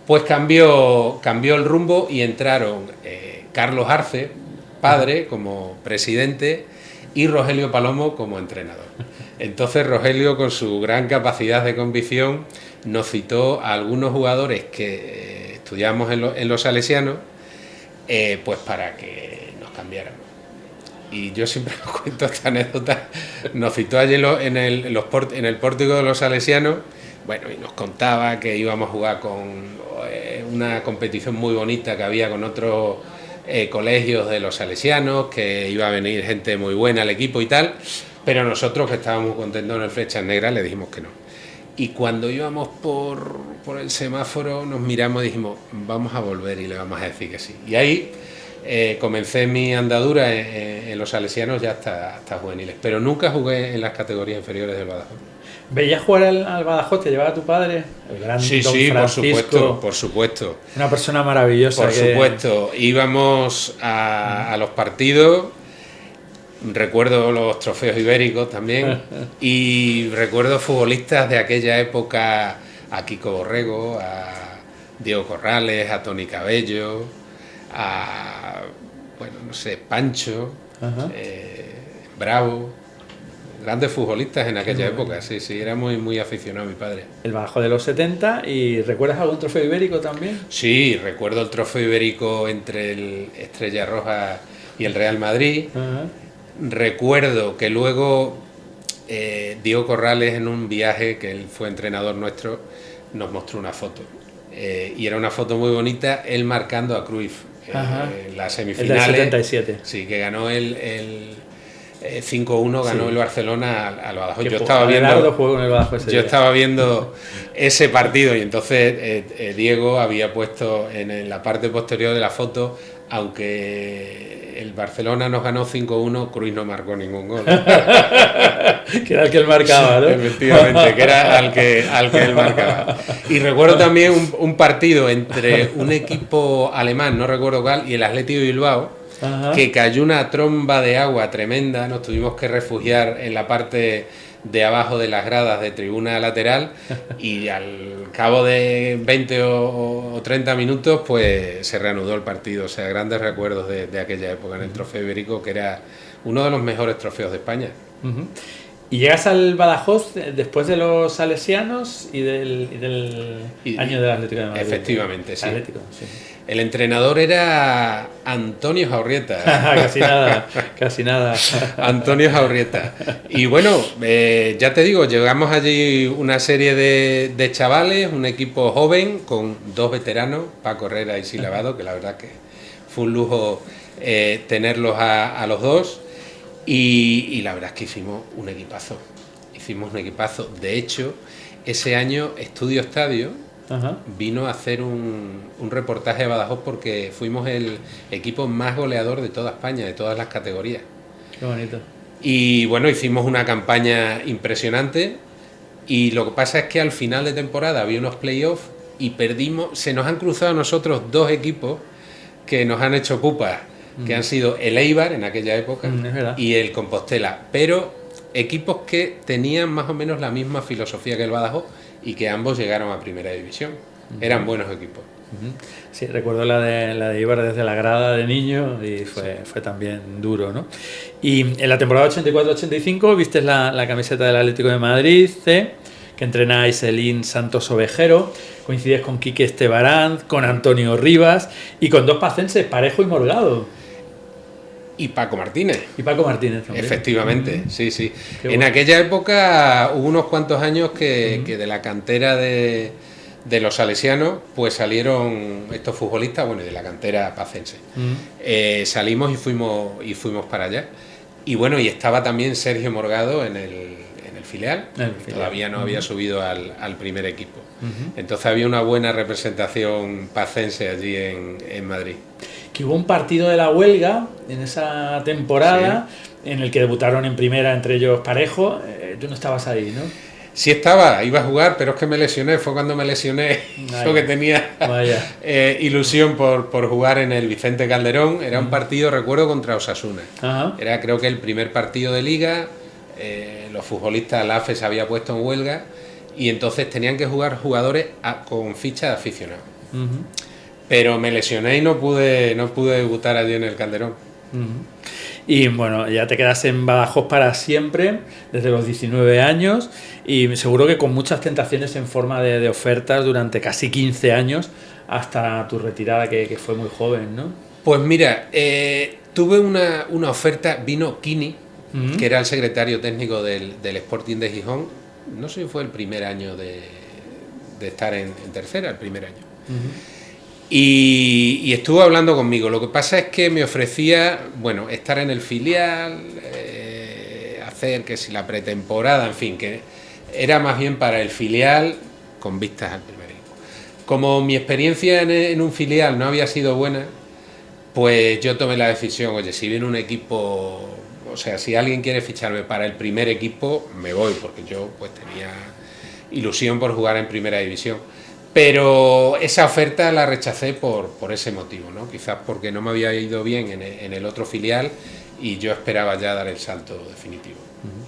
pues cambió el rumbo y entraron Carlos Arce, padre, como presidente, y Rogelio Palomo como entrenador. Entonces Rogelio, con su gran capacidad de convicción, nos citó a algunos jugadores que estudiamos en los Salesianos, pues para que nos cambiáramos. Y yo siempre cuento esta anécdota. Nos citó allí en el pórtico de los Salesianos, bueno, y nos contaba que íbamos a jugar con una competición muy bonita que había con otros colegios de los Salesianos, que iba a venir gente muy buena al equipo y tal, pero nosotros, que estábamos contentos en el Flechas Negras, le dijimos que no. Y cuando íbamos por el semáforo nos miramos y dijimos, vamos a volver y le vamos a decir que sí. Y ahí comencé mi andadura en los Salesianos ya hasta juveniles, pero nunca jugué en las categorías inferiores del Badajoz. ¿Veías jugar al Badajoz? ¿Te llevaba tu padre? El gran Sí, Don sí, Francisco, por supuesto. Una persona maravillosa. Por supuesto. Íbamos a los partidos, recuerdo los trofeos ibéricos también, y recuerdo futbolistas de aquella época, a Kiko Borrego, a Diego Corrales, a Toni Cabello, a, bueno, no sé, Pancho, Bravo, grandes futbolistas en aquella época. Sí, era muy aficionado mi padre. El Badajoz de los 70. ¿Y recuerdas algún trofeo ibérico también? Sí, recuerdo el trofeo ibérico entre el Estrella Roja y el Real Madrid. Recuerdo que luego Diego Corrales, en un viaje que él fue entrenador nuestro, nos mostró una foto. Y era una foto muy bonita, él marcando a Cruyff. Las semifinales. El del 77. Sí, que ganó el 5-1, ganó el Barcelona al Badajoz. Yo estaba viendo ese partido y entonces Diego había puesto en la parte posterior de la foto, aunque el Barcelona nos ganó 5-1, Cruyff no marcó ningún gol. Que era el que él marcaba, ¿no? Efectivamente, que era al que él marcaba. Y recuerdo también un partido entre un equipo alemán, no recuerdo cuál, y el Athletic de Bilbao, que cayó una tromba de agua tremenda. Nos tuvimos que refugiar en la parte de abajo de las gradas de tribuna lateral y al cabo de 20 o 30 minutos pues se reanudó el partido. O sea, grandes recuerdos de aquella época en el trofeo ibérico, que era uno de los mejores trofeos de España. Y llegas al Badajoz después de los Salesianos y del año del Atlético de Madrid. Efectivamente, sí. Atlético, sí. El entrenador era Antonio Jaurrieta. Casi nada. Antonio Jaurrieta. Y bueno, ya te digo, llegamos allí una serie de chavales, un equipo joven con dos veteranos, Paco Herrera y Silabado, que la verdad que fue un lujo tenerlos a los dos. Y la verdad es que hicimos un equipazo. De hecho, ese año Estudio Estadio vino a hacer un reportaje de Badajoz porque fuimos el equipo más goleador de toda España, de todas las categorías. Qué bonito. Y bueno, hicimos una campaña impresionante y lo que pasa es que al final de temporada había unos playoffs y perdimos, se nos han cruzado a nosotros dos equipos que nos han hecho pupas, que han sido el Eibar en aquella época y el Compostela, pero equipos que tenían más o menos la misma filosofía que el Badajoz y que ambos llegaron a primera división. Eran buenos equipos. Sí, recuerdo la de Eibar desde la grada de niño y fue también duro, ¿no? Y en la temporada 84-85 viste la camiseta del Atlético de Madrid C, que entrena a Iselín Santos Ovejero, coincides con Quique Estebarán, con Antonio Rivas y con dos pacenses, Parejo y Morgado. Y Paco Martínez. Y Paco Martínez también. Efectivamente, sí. En aquella época hubo unos cuantos años que de la cantera de los salesianos, pues salieron estos futbolistas, bueno, y de la cantera pacense. Salimos y fuimos para allá. Y bueno, y estaba también Sergio Morgado en el filial. Todavía no había subido al primer equipo. Entonces había una buena representación pacense allí en Madrid. Que hubo un partido de la huelga en esa temporada, en el que debutaron en primera, entre ellos Parejo. Tú no estabas ahí, ¿no? Sí estaba, iba a jugar, pero es que me lesioné, fue cuando me lesioné, yo que tenía ilusión por jugar en el Vicente Calderón. Era un partido, recuerdo, contra Osasuna. Era, creo que, el primer partido de Liga. Los futbolistas, la AFE se había puesto en huelga y entonces tenían que jugar jugadores con ficha de aficionados. Pero me lesioné y no pude debutar allí en el Calderón. Y bueno, ya te quedas en Badajoz para siempre, desde los 19 años, y seguro que con muchas tentaciones en forma de ofertas durante casi 15 años, hasta tu retirada, que fue muy joven, ¿no? Pues mira, tuve una oferta, vino Kini, que era el secretario técnico del Sporting de Gijón. No sé si fue el primer año de estar en tercera, el primer año. Y estuvo hablando conmigo. Lo que pasa es que me ofrecía, bueno, estar en el filial, hacer que si la pretemporada, en fin, que era más bien para el filial con vistas al primer equipo. Como mi experiencia en un filial no había sido buena, pues yo tomé la decisión, oye, si viene un equipo, o sea, si alguien quiere ficharme para el primer equipo, me voy, porque yo pues tenía ilusión por jugar en primera división. Pero esa oferta la rechacé por ese motivo, ¿no? Quizás porque no me había ido bien en el otro filial y yo esperaba ya dar el salto definitivo.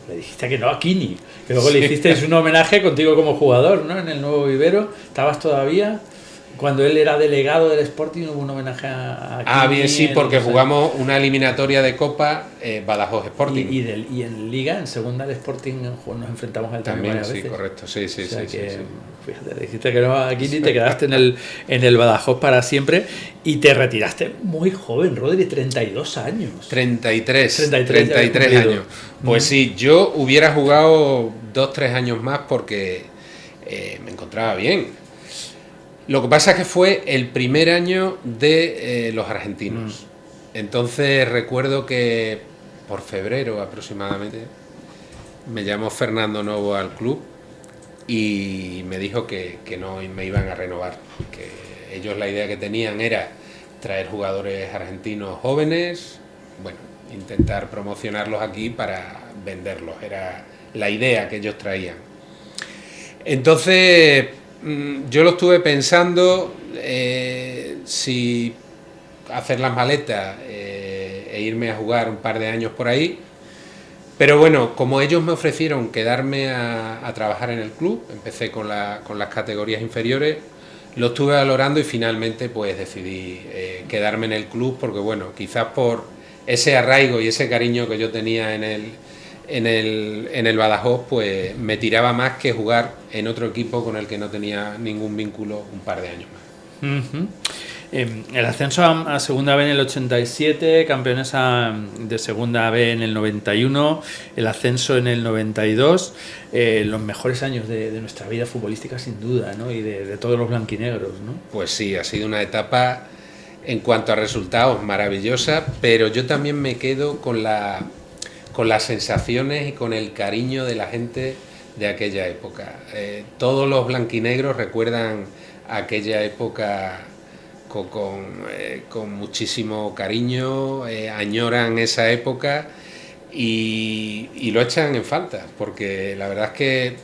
Le dijiste que no a Kini, que luego le hicisteis un homenaje contigo como jugador, ¿no? En el Nuevo Vivero. ¿Estabas todavía? Cuando él era delegado del Sporting hubo un homenaje a Kini. Bien, sí, porque jugamos una eliminatoria de Copa Badajoz Sporting. Y en Liga, en segunda, el Sporting nos enfrentamos al también varias veces. Sí, correcto, sí. Fíjate, le dijiste que no a Kini, te quedaste en el Badajoz para siempre y te retiraste muy joven, Rodri, 32 años. 33 años. Pues sí, yo hubiera jugado 2-3 años más porque me encontraba bien. Lo que pasa es que fue el primer año de los argentinos. Entonces recuerdo que por febrero aproximadamente me llamó Fernando Novo al club y me dijo que no me iban a renovar, que ellos la idea que tenían era traer jugadores argentinos jóvenes, bueno, intentar promocionarlos aquí para venderlos, era la idea que ellos traían. Entonces yo lo estuve pensando, si hacer las maletas e irme a jugar un par de años por ahí, pero bueno, como ellos me ofrecieron quedarme a trabajar en el club, empecé con las categorías inferiores, lo estuve valorando y finalmente pues decidí quedarme en el club porque bueno, quizás por ese arraigo y ese cariño que yo tenía en el Badajoz, pues me tiraba más que jugar en otro equipo con el que no tenía ningún vínculo un par de años más. El ascenso a Segunda B en el 87, campeones de Segunda B en el 91, el ascenso en el 92, los mejores años de nuestra vida futbolística sin duda, ¿no? Y de todos los blanquinegros, ¿no? Pues sí, ha sido una etapa en cuanto a resultados maravillosa, pero yo también me quedo con las sensaciones y con el cariño de la gente de aquella época. Todos los blanquinegros recuerdan aquella época con muchísimo cariño, añoran esa época y lo echan en falta, porque la verdad es que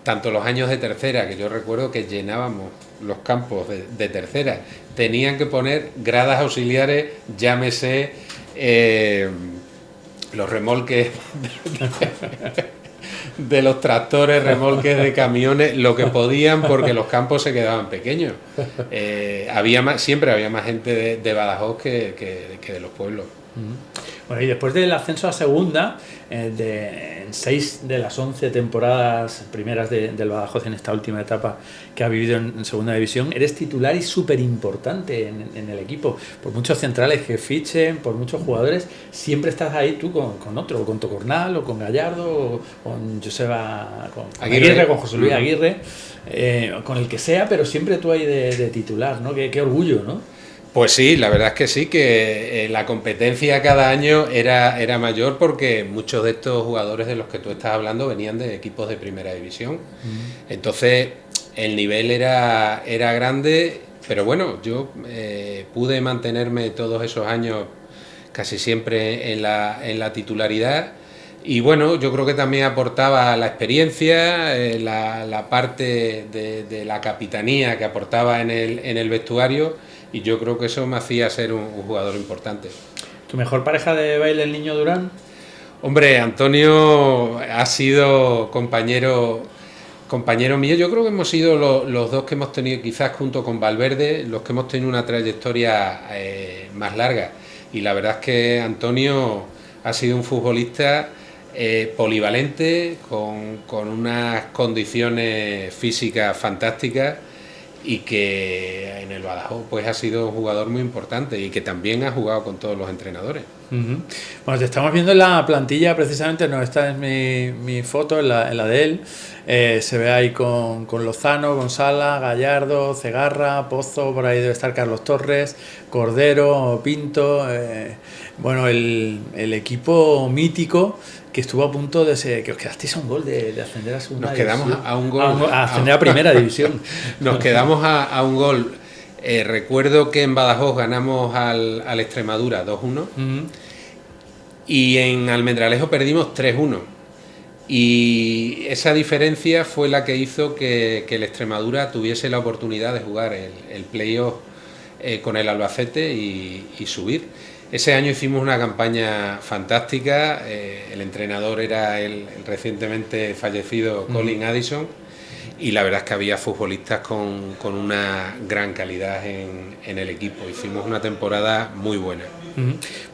tanto los años de tercera, que yo recuerdo que llenábamos los campos de tercera, tenían que poner gradas auxiliares, llámese los remolques de los tractores, remolques de camiones, lo que podían, porque los campos se quedaban pequeños. Siempre había más gente de Badajoz que de los pueblos. Bueno, y después del ascenso a segunda, en 6 de las 11 temporadas primeras del Badajoz en esta última etapa que ha vivido en segunda división, eres titular y súper importante en el equipo. Por muchos centrales que fichen, por muchos jugadores, siempre estás ahí tú con otro, con Tocornal o con Gallardo, o con Joseba, con Aguirre, con José Luis Aguirre, con el que sea, pero siempre tú ahí de titular, ¿no? Qué orgullo, ¿no? Pues sí, la verdad es que sí, que la competencia cada año era mayor, porque muchos de estos jugadores de los que tú estás hablando venían de equipos de primera división. Entonces el nivel era grande, pero bueno, yo pude mantenerme todos esos años casi siempre en la titularidad. Y bueno, yo creo que también aportaba la experiencia, la parte de la capitanía que aportaba en el vestuario, y yo creo que eso me hacía ser un jugador importante. ¿Tu mejor pareja de baile, el Niño Durán? Hombre, Antonio ha sido compañero mío. Yo creo que hemos sido los dos que hemos tenido, quizás junto con Valverde, los que hemos tenido una trayectoria más larga. Y la verdad es que Antonio ha sido un futbolista polivalente, con unas condiciones físicas fantásticas, y que en el Badajoz pues ha sido un jugador muy importante y que también ha jugado con todos los entrenadores. Bueno, te estamos viendo en la plantilla, precisamente, no, esta es mi foto, en la de él. Se ve ahí con Lozano, Gonzala, Gallardo, Cegarra, Pozo, por ahí debe estar Carlos Torres, Cordero, Pinto. Bueno, el equipo mítico que estuvo a punto que os quedasteis a un gol de ascender a segunda división. Nos quedamos a un gol. A ascender a primera división. Nos quedamos a un gol. Recuerdo que en Badajoz ganamos al Extremadura 2-1 y en Almendralejo perdimos 3-1. Y esa diferencia fue la que hizo que el Extremadura tuviese la oportunidad de jugar el playoff con el Albacete y subir. Ese año hicimos una campaña fantástica. El entrenador era el recientemente fallecido Colin Addison, y la verdad es que había futbolistas con una gran calidad en el equipo. Hicimos una temporada muy buena.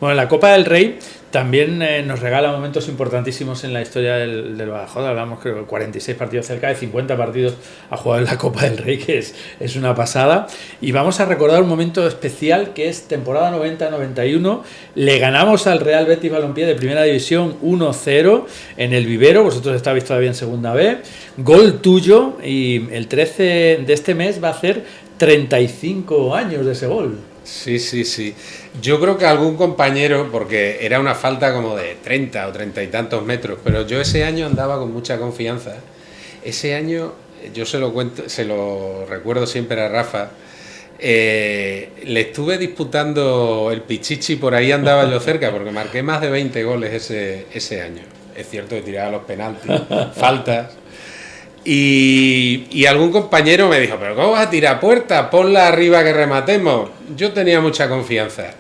Bueno, la Copa del Rey también nos regala momentos importantísimos en la historia del Badajoz. Hablamos, creo, de 46 partidos, cerca de 50 partidos ha jugado en la Copa del Rey, que es una pasada. Y vamos a recordar un momento especial, que es temporada 90-91. Le ganamos al Real Betis Balompié de Primera División 1-0 en el Vivero. Vosotros estabais todavía en Segunda B. Gol tuyo, y el 13 de este mes va a hacer 35 años de ese gol. Sí. Yo creo que algún compañero, porque era una falta como de 30 o 30 y tantos metros, pero yo ese año andaba con mucha confianza. Ese año, yo se lo recuerdo siempre a Rafa, le estuve disputando el Pichichi, por ahí andaba yo cerca, porque marqué más de 20 goles ese año. Es cierto que tiraba los penaltis, faltas. Y algún compañero me dijo, pero ¿cómo vas a tirar puerta? Ponla arriba que rematemos. Yo tenía mucha confianza.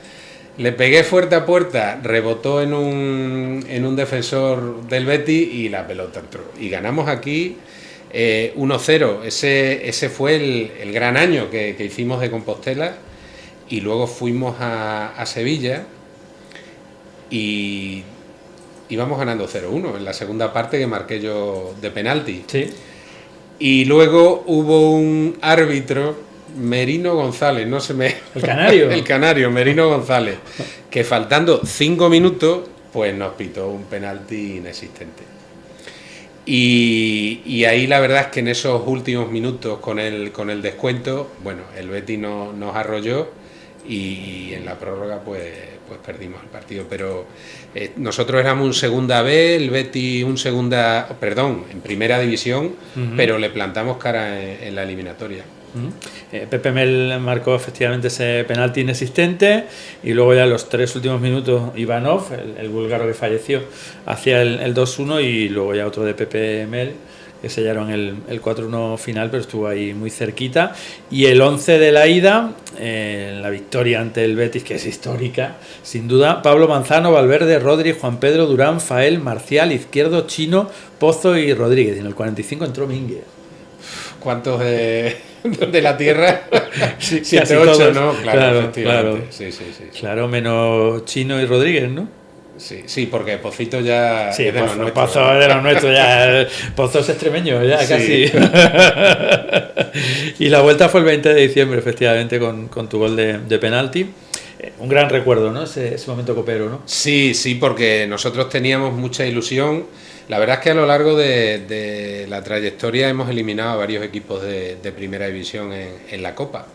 Le pegué fuerte a puerta, rebotó en un defensor del Betis y la pelota entró. Y ganamos aquí 1-0. Ese fue el gran año que hicimos de Compostela. Y luego fuimos a Sevilla y íbamos ganando 0-1 en la segunda parte, que marqué yo de penalti. Sí. Y luego hubo un árbitro, Merino González, ¿El canario? El canario, Merino González, que faltando 5 minutos, pues nos pitó un penalti inexistente. Y ahí la verdad es que en esos últimos minutos, con el descuento, bueno, el Betis nos arrolló, y en la prórroga pues perdimos el partido. Pero nosotros éramos un segunda B, el Betis en primera división, pero le plantamos cara en la eliminatoria. Pepe Mel marcó efectivamente ese penalti inexistente y luego ya en los 3 últimos minutos Ivanov, el búlgaro que falleció, hacía el 2-1 y luego ya otro de Pepe Mel que sellaron el 4-1 final, pero estuvo ahí muy cerquita. Y el 11 de la ida, la victoria ante el Betis, que es histórica, sin duda, Pablo Manzano, Valverde, Rodri, Juan Pedro, Durán, Fael, Marcial, Izquierdo, Chino, Pozo y Rodríguez. Y en el 45 entró Mínguez. ¿Cuántos de la tierra? Sí, 7, 8, ¿no? Claro, efectivamente. Claro. Sí. Claro, menos Chino y Rodríguez, ¿no? Sí, porque Pocito ya sí, es de los nuestros. Pozo es de los nuestros, ya. Pozo es extremeño, ya casi. Y la vuelta fue el 20 de diciembre, efectivamente, con tu gol de penalti. Un gran recuerdo, ¿no? Ese momento copero, ¿no? Sí, porque nosotros teníamos mucha ilusión. La verdad es que a lo largo de la trayectoria hemos eliminado a varios equipos de primera división en la Copa.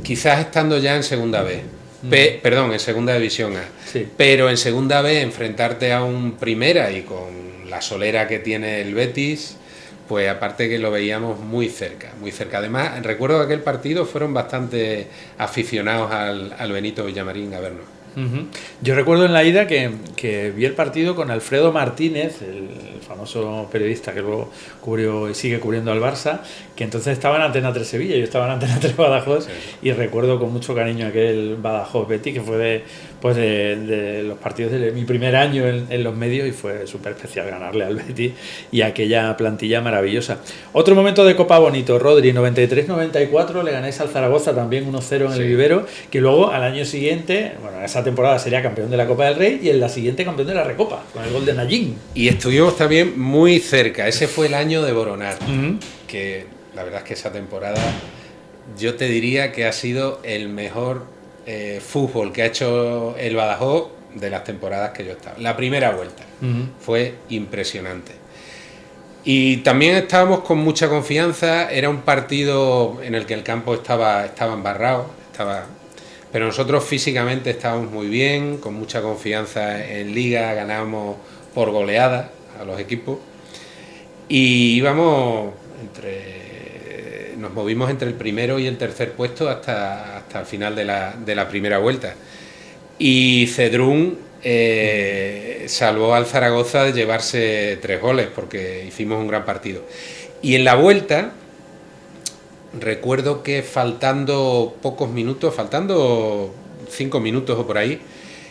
Quizás estando ya en segunda B. En segunda división A. Sí. Pero en segunda B enfrentarte a un primera y con la solera que tiene el Betis, pues aparte que lo veíamos muy cerca. Además, recuerdo que aquel partido fueron bastante aficionados al Benito Villamarín a vernos. Yo recuerdo en la ida que vi el partido con Alfredo Martínez, el famoso periodista que luego cubrió y sigue cubriendo al Barça, que entonces estaba en Antena 3 Sevilla, yo estaba en Antena 3 Badajoz, y recuerdo con mucho cariño aquel Badajoz Betis, que fue de los partidos de mi primer año en los medios, y fue súper especial ganarle al Betis y aquella plantilla maravillosa. Otro momento de Copa bonito, Rodri, 93-94 le ganáis al Zaragoza también 1-0 en el Vivero, que luego al año siguiente, bueno, esa temporada sería campeón de la Copa del Rey y en la siguiente campeón de la Recopa, con el gol de Nayín. Y estuvimos también muy cerca, ese fue el año de Boronat, que la verdad es que esa temporada yo te diría que ha sido el mejor fútbol que ha hecho el Badajoz de las temporadas que yo he estado. La primera vuelta fue impresionante. Y también estábamos con mucha confianza, era un partido en el que el campo estaba embarrado, pero nosotros físicamente estábamos muy bien, con mucha confianza en Liga, ganábamos por goleada a los equipos y nos movimos entre el primero y el tercer puesto hasta el final de la primera vuelta. Y Cedrún salvó al Zaragoza de llevarse 3 goles porque hicimos un gran partido. Y en la vuelta recuerdo que faltando pocos minutos, faltando 5 minutos o por ahí,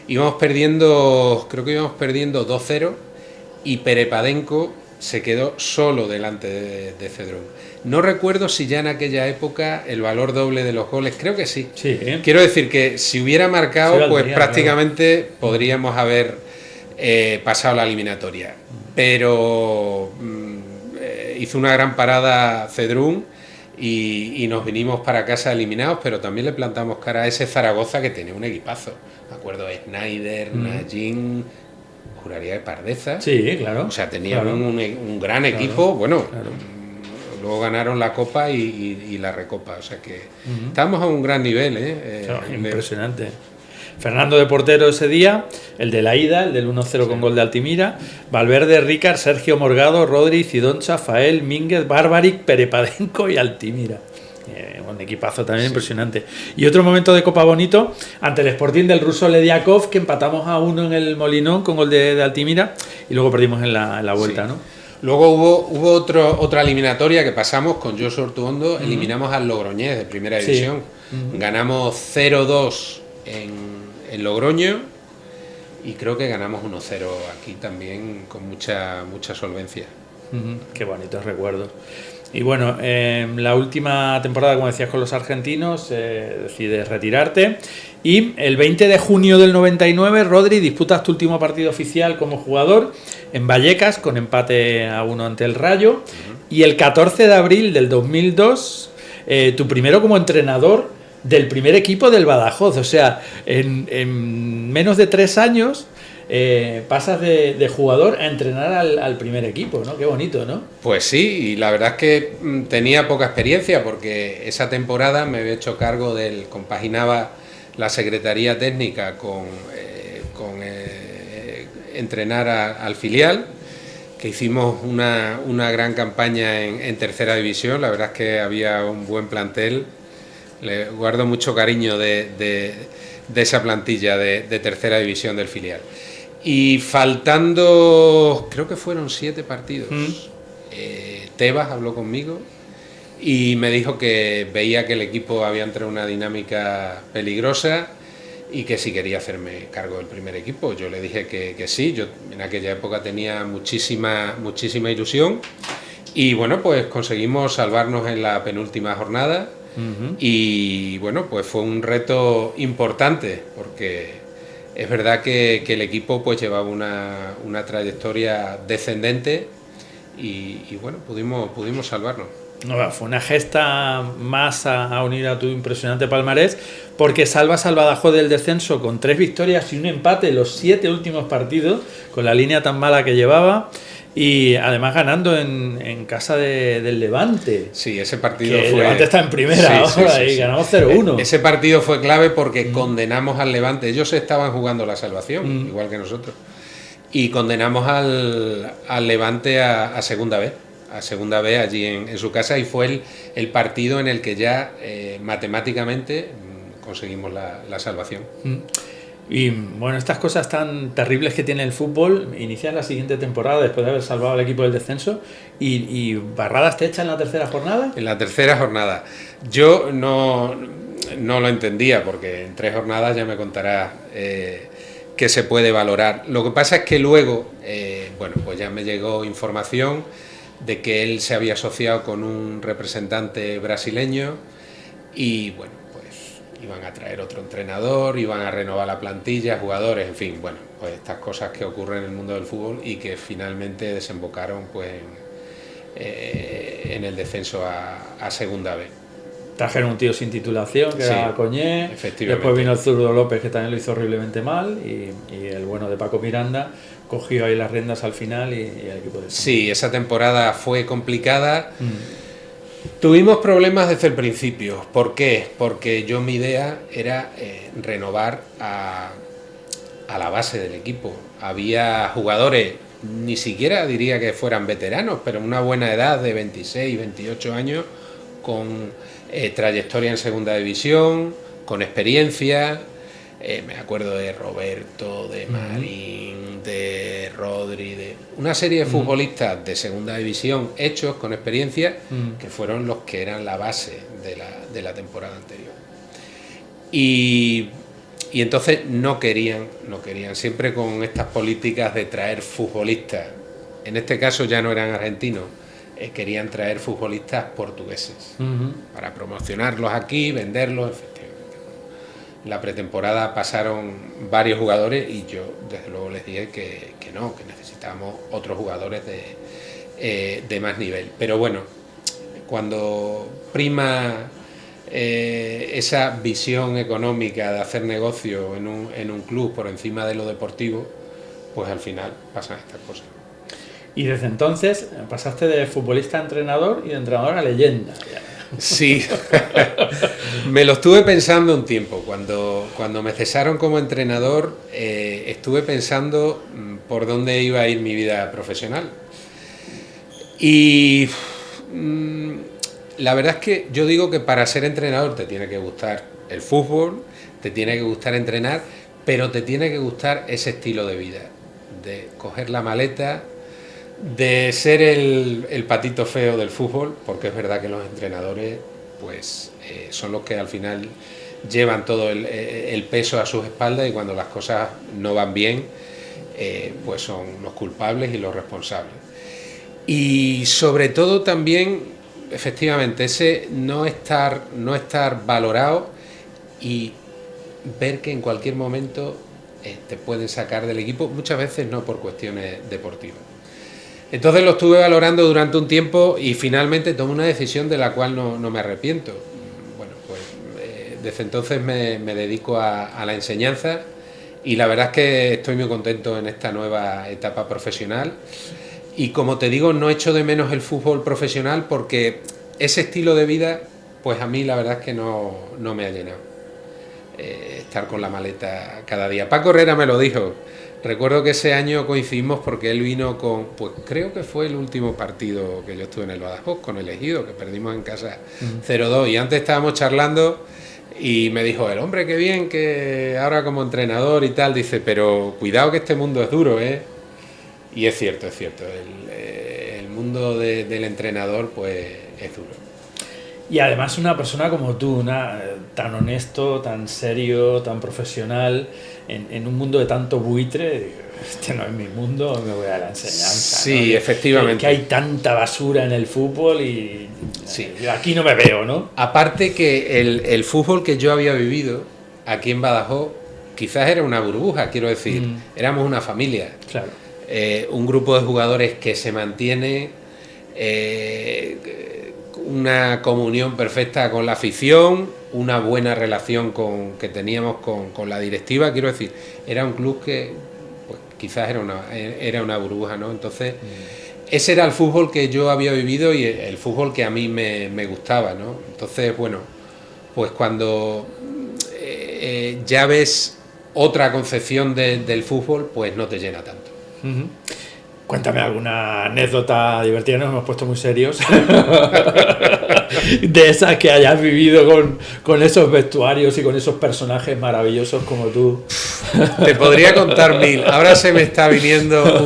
creo que íbamos perdiendo 2-0 y Perepadenko se quedó solo delante de Cedrún. No recuerdo si ya en aquella época el valor doble de los goles, creo que sí. Quiero decir que si hubiera marcado, pues prácticamente podríamos haber pasado la eliminatoria. Pero hizo una gran parada Cedrún y nos vinimos para casa eliminados, pero también le plantamos cara a ese Zaragoza que tenía un equipazo. Me acuerdo de Schneider, Nayín, juraría de Pardeza. Sí, claro. O sea, tenían un gran equipo. Bueno, luego ganaron la Copa y la Recopa. O sea que estábamos a un gran nivel. Impresionante. Fernando de portero ese día, el de la ida, el del 1-0 con gol de Altimira, Valverde, Ricard, Sergio Morgado, Rodri, Cidoncha, Fael, Mínguez, Barbaric, Perepadenko y Altimira. Un equipazo también impresionante. Y otro momento de Copa bonito ante el Sporting del ruso Lediakov, que empatamos a 1 en el Molinón con gol de Altimira y luego perdimos en la vuelta, ¿no? Luego hubo otra eliminatoria que pasamos con Josu Ortuondo, eliminamos al Logroñés de primera división. Ganamos 0-2 en Logroño y creo que ganamos 1-0 aquí también con mucha solvencia. Qué bonitos recuerdos. Y bueno, la última temporada, como decías, con los argentinos, decides retirarte. Y el 20 de junio del 99, Rodri, disputas tu último partido oficial como jugador en Vallecas, con empate a 1 ante el Rayo. Y el 14 de abril del 2002, tu primero como entrenador del primer equipo del Badajoz. O sea, en menos de 3 años... pasas de jugador a entrenar al primer equipo, ¿no? Qué bonito, ¿no? Pues sí, y la verdad es que tenía poca experiencia porque esa temporada me había hecho cargo compaginaba la secretaría técnica con entrenar al filial, que hicimos una gran campaña en tercera división. La verdad es que había un buen plantel. Le guardo mucho cariño de esa plantilla de tercera división del filial. Y faltando, creo que fueron 7 partidos, Tebas habló conmigo y me dijo que veía que el equipo había entrado en una dinámica peligrosa y que si quería hacerme cargo del primer equipo. Yo le dije que sí. Yo en aquella época tenía muchísima ilusión y bueno, pues conseguimos salvarnos en la penúltima jornada. Y bueno, pues fue un reto importante porque es verdad que el equipo pues llevaba una trayectoria descendente y bueno, pudimos salvarnos. No, fue una gesta más a unir a tu impresionante palmarés, porque salvas al Badajoz del descenso con 3 victorias y un empate en los 7 últimos partidos, con la línea tan mala que llevaba, y además ganando en casa del Levante. Sí, ese partido que fue... El Levante está en primera ahora y ganamos 0-1. Ese partido fue clave porque condenamos al Levante. Ellos estaban jugando la salvación, igual que nosotros. Y condenamos al Levante a Segunda B. A Segunda B allí en su casa, y fue el partido en el que ya matemáticamente conseguimos la salvación. Y bueno, estas cosas tan terribles que tiene el fútbol inician la siguiente temporada después de haber salvado al equipo del descenso, y Barradas te echa en la tercera jornada. En la tercera jornada. Yo no lo entendía, porque en 3 jornadas ya me contarás que se puede valorar. Lo que pasa es que luego, bueno, pues ya me llegó información de que él se había asociado con un representante brasileño y bueno, pues iban a traer otro entrenador, iban a renovar la plantilla, jugadores, en fin, bueno, pues estas cosas que ocurren en el mundo del fútbol y que finalmente desembocaron pues en el descenso a Segunda B. Trajeron un tío sin titulación, que era Coñé. Después vino el zurdo López, que también lo hizo horriblemente mal, y el bueno de Paco Miranda cogió ahí las riendas al final y el equipo de... Sí, esa temporada fue complicada. Tuvimos problemas desde el principio. ¿Por qué? Porque mi idea era renovar a la base del equipo. Había jugadores, ni siquiera diría que fueran veteranos, pero una buena edad de 26, 28 años, con trayectoria en segunda división, con experiencia. Me acuerdo de Roberto, de Marín, de Rodri, de una serie de futbolistas de segunda división hechos con experiencia, que fueron los que eran la base de la temporada anterior. Y entonces no querían, siempre con estas políticas de traer futbolistas. En este caso ya no eran argentinos, querían traer futbolistas portugueses para promocionarlos aquí, venderlos, efectivamente. En la pretemporada pasaron varios jugadores y yo desde luego les dije que necesitábamos otros jugadores de más nivel. Pero bueno, cuando prima esa visión económica de hacer negocio en un club por encima de lo deportivo, pues al final pasan estas cosas. Y desde entonces pasaste de futbolista a entrenador y de entrenador a leyenda. Sí, me lo estuve pensando un tiempo. Cuando me cesaron como entrenador, estuve pensando por dónde iba a ir mi vida profesional. Y la verdad es que yo digo que para ser entrenador te tiene que gustar el fútbol, te tiene que gustar entrenar, pero te tiene que gustar ese estilo de vida, de coger la maleta, de ser el patito feo del fútbol, porque es verdad que los entrenadores pues son los que al final llevan todo el peso a sus espaldas, y cuando las cosas no van bien pues son los culpables y los responsables. Y sobre todo también, efectivamente, ese no estar valorado y ver que en cualquier momento te pueden sacar del equipo, muchas veces no por cuestiones deportivas. Entonces lo estuve valorando durante un tiempo y finalmente tomé una decisión de la cual no me arrepiento. Bueno, pues desde entonces me dedico a la enseñanza, y la verdad es que estoy muy contento en esta nueva etapa profesional. Y como te digo, no echo de menos el fútbol profesional, porque ese estilo de vida, pues a mí la verdad es que no me ha llenado. Estar con la maleta cada día. Paco Herrera me lo dijo. Recuerdo que ese año coincidimos porque él vino con, pues creo que fue el último partido que yo estuve en el Badajoz, con el Ejido, que perdimos en casa 0-2, y antes estábamos charlando y me dijo, el hombre, qué bien que ahora como entrenador y tal, dice, pero cuidado que este mundo es duro, ¿eh? Y es cierto, el mundo del entrenador pues es duro. Y además una persona como tú, tan honesto, tan serio, tan profesional, en un mundo de tanto buitre, este no es mi mundo, me voy a la enseñanza. Sí, ¿no? Efectivamente. Que hay tanta basura en el fútbol y sí, aquí no me veo, ¿no? Aparte que el fútbol que yo había vivido aquí en Badajoz, quizás era una burbuja, quiero decir, éramos una familia. Claro. Un grupo de jugadores que se mantiene, una comunión perfecta con la afición, una buena relación que teníamos con la directiva, quiero decir, era un club que pues, quizás era una burbuja, ¿no? Entonces, ese era el fútbol que yo había vivido y el fútbol que a mí me gustaba, ¿no? Entonces, bueno, pues cuando ya ves otra concepción del fútbol, pues no te llena tanto. Uh-huh. Cuéntame alguna anécdota divertida, nos hemos puesto muy serios, de esas que hayas vivido con esos vestuarios y con esos personajes maravillosos como tú. Te podría contar 1000. Ahora se me está viniendo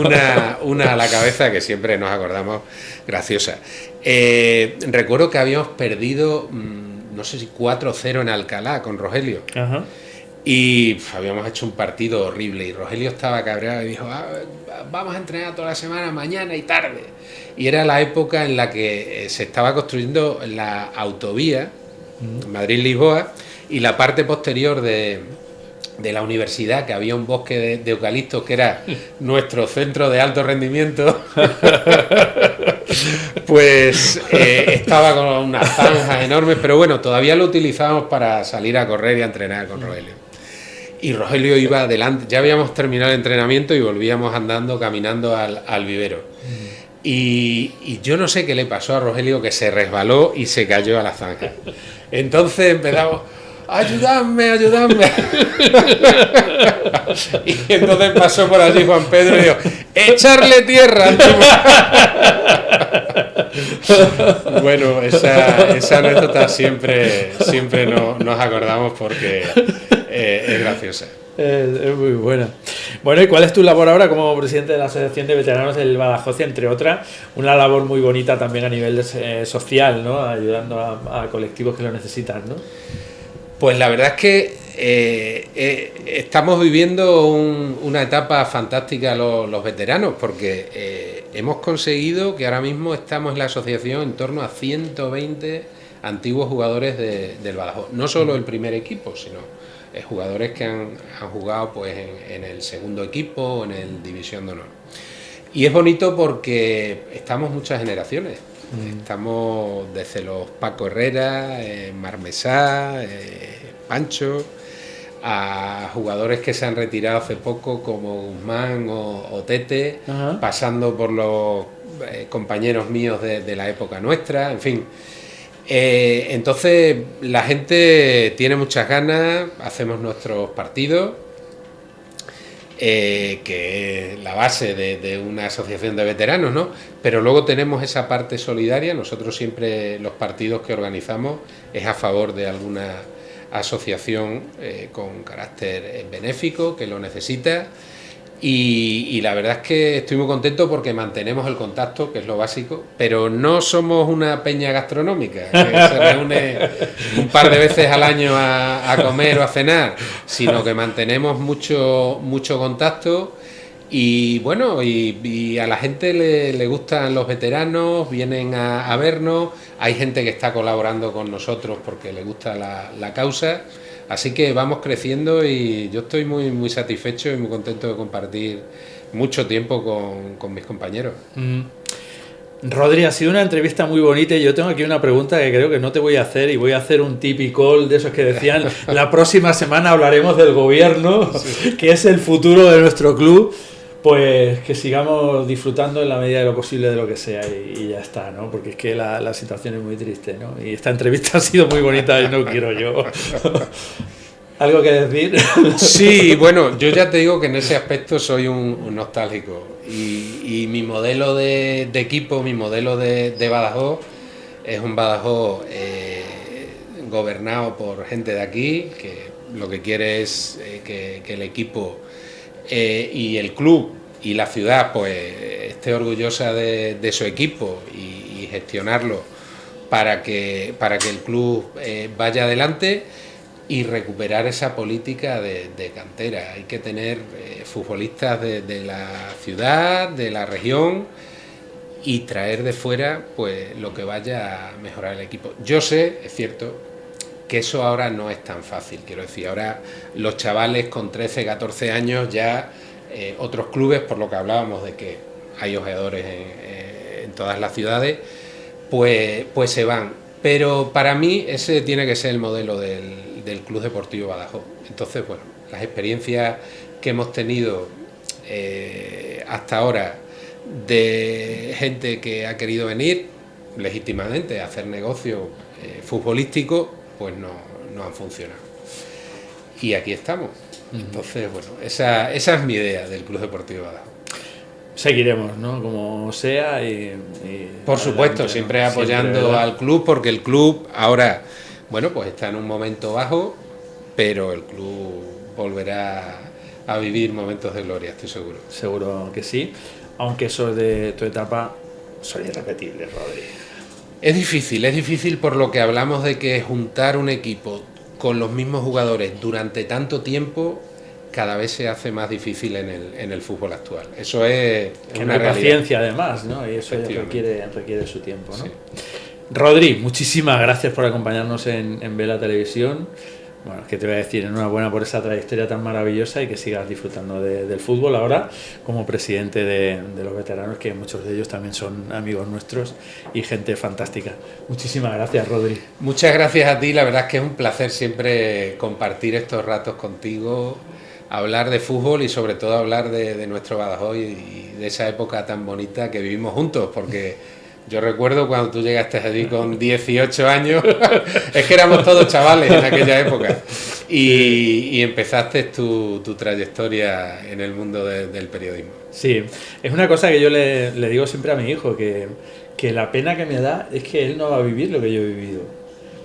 una a la cabeza que siempre nos acordamos, graciosa. Recuerdo que habíamos perdido, no sé si 4-0 en Alcalá con Rogelio. Ajá. Y habíamos hecho un partido horrible y Rogelio estaba cabreado y dijo, vamos a entrenar toda la semana, mañana y tarde. Y era la época en la que se estaba construyendo la autovía Madrid-Lisboa y la parte posterior de la universidad, que había un bosque de eucaliptos que era nuestro centro de alto rendimiento, pues estaba con unas zanjas enormes, pero bueno, todavía lo utilizábamos para salir a correr y a entrenar con Rogelio. Y Rogelio iba adelante, ya habíamos terminado el entrenamiento y volvíamos caminando al vivero. Y yo no sé qué le pasó a Rogelio, que se resbaló y se cayó a la zanja. Entonces empezamos, ayudadme. Y entonces pasó por allí Juan Pedro y dijo, echarle tierra. Bueno, esa anécdota siempre nos acordamos porque es graciosa. Es muy buena. Bueno, ¿y cuál es tu labor ahora como presidente de la Asociación de Veteranos del Badajoz? Entre otras, una labor muy bonita también a nivel social, ¿no? Ayudando a colectivos que lo necesitan, ¿no? Pues la verdad es que estamos viviendo una etapa fantástica los veteranos, porque hemos conseguido que ahora mismo estamos en la asociación en torno a 120 antiguos jugadores del Badajoz. No solo el primer equipo, sino jugadores que han jugado pues en el segundo equipo o en el División de Honor. Y es bonito porque estamos muchas generaciones. Estamos desde los Paco Herrera, Marmesá, Pancho, a jugadores que se han retirado hace poco como Guzmán o Tete, pasando por los compañeros míos de la época nuestra, en fin. Entonces la gente tiene muchas ganas, hacemos nuestros partidos, que es la base de una asociación de veteranos, ¿no? Pero luego tenemos esa parte solidaria. Nosotros siempre los partidos que organizamos es a favor de alguna asociación con carácter benéfico que lo necesita. Y la verdad es que estoy muy contento porque mantenemos el contacto, que es lo básico, pero no somos una peña gastronómica que se reúne un par de veces al año a comer o a cenar, sino que mantenemos mucho contacto. Y bueno, y a la gente le gustan los veteranos, vienen a vernos, hay gente que está colaborando con nosotros porque le gusta la causa. Así que vamos creciendo y yo estoy muy satisfecho y muy contento de compartir mucho tiempo con mis compañeros. Rodri, ha sido una entrevista muy bonita y yo tengo aquí una pregunta que creo que no te voy a hacer y voy a hacer un típico de esos que decían la próxima semana hablaremos del gobierno, que es el futuro de nuestro club. Pues que sigamos disfrutando en la medida de lo posible de lo que sea y ya está, ¿no? Porque es que la situación es muy triste, ¿no? Y esta entrevista ha sido muy bonita y no quiero yo. ¿Algo que decir? Sí, bueno, yo ya te digo que en ese aspecto soy un nostálgico y mi modelo de equipo, mi modelo de Badajoz es un Badajoz gobernado por gente de aquí, que lo que quiere es que el equipo y el club y la ciudad pues esté orgullosa de su equipo y gestionarlo para que el club vaya adelante y recuperar esa política de cantera. Hay que tener futbolistas de la ciudad, de la región, y traer de fuera pues lo que vaya a mejorar el equipo. Yo sé, es cierto, que eso ahora no es tan fácil, quiero decir, ahora los chavales con 13, 14 años ya otros clubes, por lo que hablábamos de que hay ojeadores en todas las ciudades, pues se van. Pero para mí ese tiene que ser el modelo del Club Deportivo Badajoz. Entonces, bueno, las experiencias que hemos tenido hasta ahora de gente que ha querido venir legítimamente a hacer negocio futbolístico, pues no han funcionado. Y aquí estamos. Entonces, bueno, esa es mi idea del Club Deportivo Badajoz. Seguiremos, ¿no? Como sea por supuesto, adelante, siempre apoyando siempre, al club, porque el club ahora, bueno, pues está en un momento bajo, pero el club volverá a vivir momentos de gloria, estoy seguro. Seguro que sí, aunque eso de tu etapa son irrepetibles, Rodri. Es difícil por lo que hablamos de que juntar un equipo con los mismos jugadores durante tanto tiempo cada vez se hace más difícil en el fútbol actual. Eso es que una paciencia además, ¿no? Y eso requiere su tiempo, ¿no? Sí. Rodri, muchísimas gracias por acompañarnos en Vela Televisión. Bueno, que te voy a decir, enhorabuena por esa trayectoria tan maravillosa y que sigas disfrutando del fútbol ahora como presidente de los veteranos, que muchos de ellos también son amigos nuestros y gente fantástica. Muchísimas gracias, Rodri. Muchas gracias a ti, la verdad es que es un placer siempre compartir estos ratos contigo, hablar de fútbol y sobre todo hablar de nuestro Badajoz y de esa época tan bonita que vivimos juntos, porque yo recuerdo cuando tú llegaste allí con 18 años, es que éramos todos chavales en aquella época, y empezaste tu trayectoria en el mundo del periodismo. Sí, es una cosa que yo le digo siempre a mi hijo, que la pena que me da es que él no va a vivir lo que yo he vivido.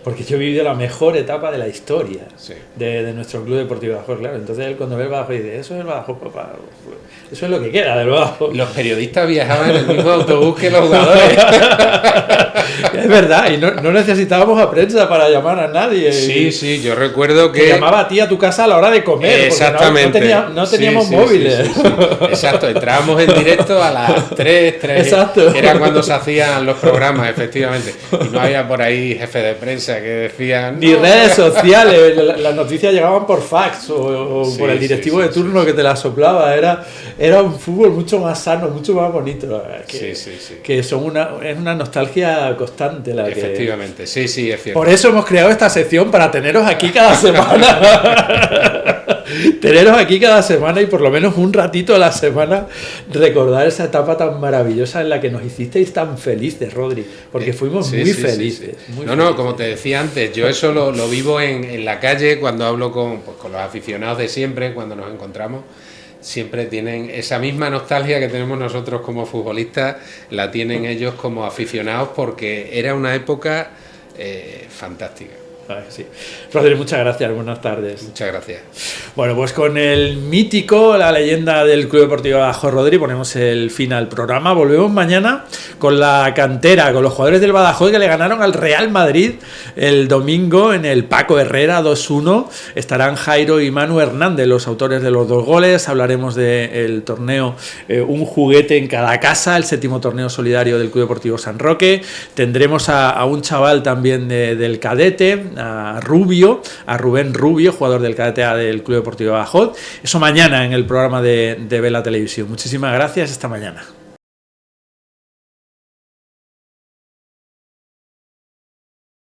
Porque yo he vivido la mejor etapa de la historia, sí, de nuestro Club Deportivo Badajoz, claro. Entonces él cuando ve el Badajoz dice, eso es el Badajoz, papá, eso es lo que queda del Badajoz. Los periodistas viajaban en el mismo autobús que los jugadores. Es verdad, y no necesitábamos a prensa para llamar a nadie. Sí, yo recuerdo que... Te llamaba a ti a tu casa a la hora de comer. Exactamente. No teníamos móviles. Sí. Exacto, entrábamos en directo a las 3, Exacto. Era cuando se hacían los programas, efectivamente. Y no había por ahí jefe de prensa que decían... Ni redes sociales, las noticias llegaban por fax o por el directivo de turno que te las soplaba. Era un fútbol mucho más sano, mucho más bonito. Que es una nostalgia constante. Efectivamente, sí, es cierto. Por eso hemos creado esta sección, para teneros aquí cada semana. Teneros aquí cada semana y por lo menos un ratito a la semana recordar esa etapa tan maravillosa en la que nos hicisteis tan felices, Rodri, porque fuimos muy felices. Muy felices. Como te decía antes, yo eso lo vivo en la calle cuando hablo con los aficionados de siempre, cuando nos encontramos. Siempre tienen esa misma nostalgia que tenemos nosotros como futbolistas, la tienen ellos como aficionados, porque era una época fantástica. Sí. Rodri, muchas gracias, buenas tardes. Muchas gracias. Bueno, pues con el mítico, la leyenda del Club Deportivo Badajoz, Rodri, ponemos el fin al programa. Volvemos mañana con la cantera, con los jugadores del Badajoz que le ganaron al Real Madrid el domingo en el Paco Herrera 2-1. Estarán Jairo y Manu Hernández, los autores de los 2 goles. Hablaremos del torneo Un Juguete en Cada Casa, el 7º torneo solidario del Club Deportivo San Roque. Tendremos a un chaval también del cadete, a Rubén Rubio, jugador del cadete A del Club Deportivo Badajoz. Eso mañana en el programa de Vela Televisión. Muchísimas gracias, hasta mañana.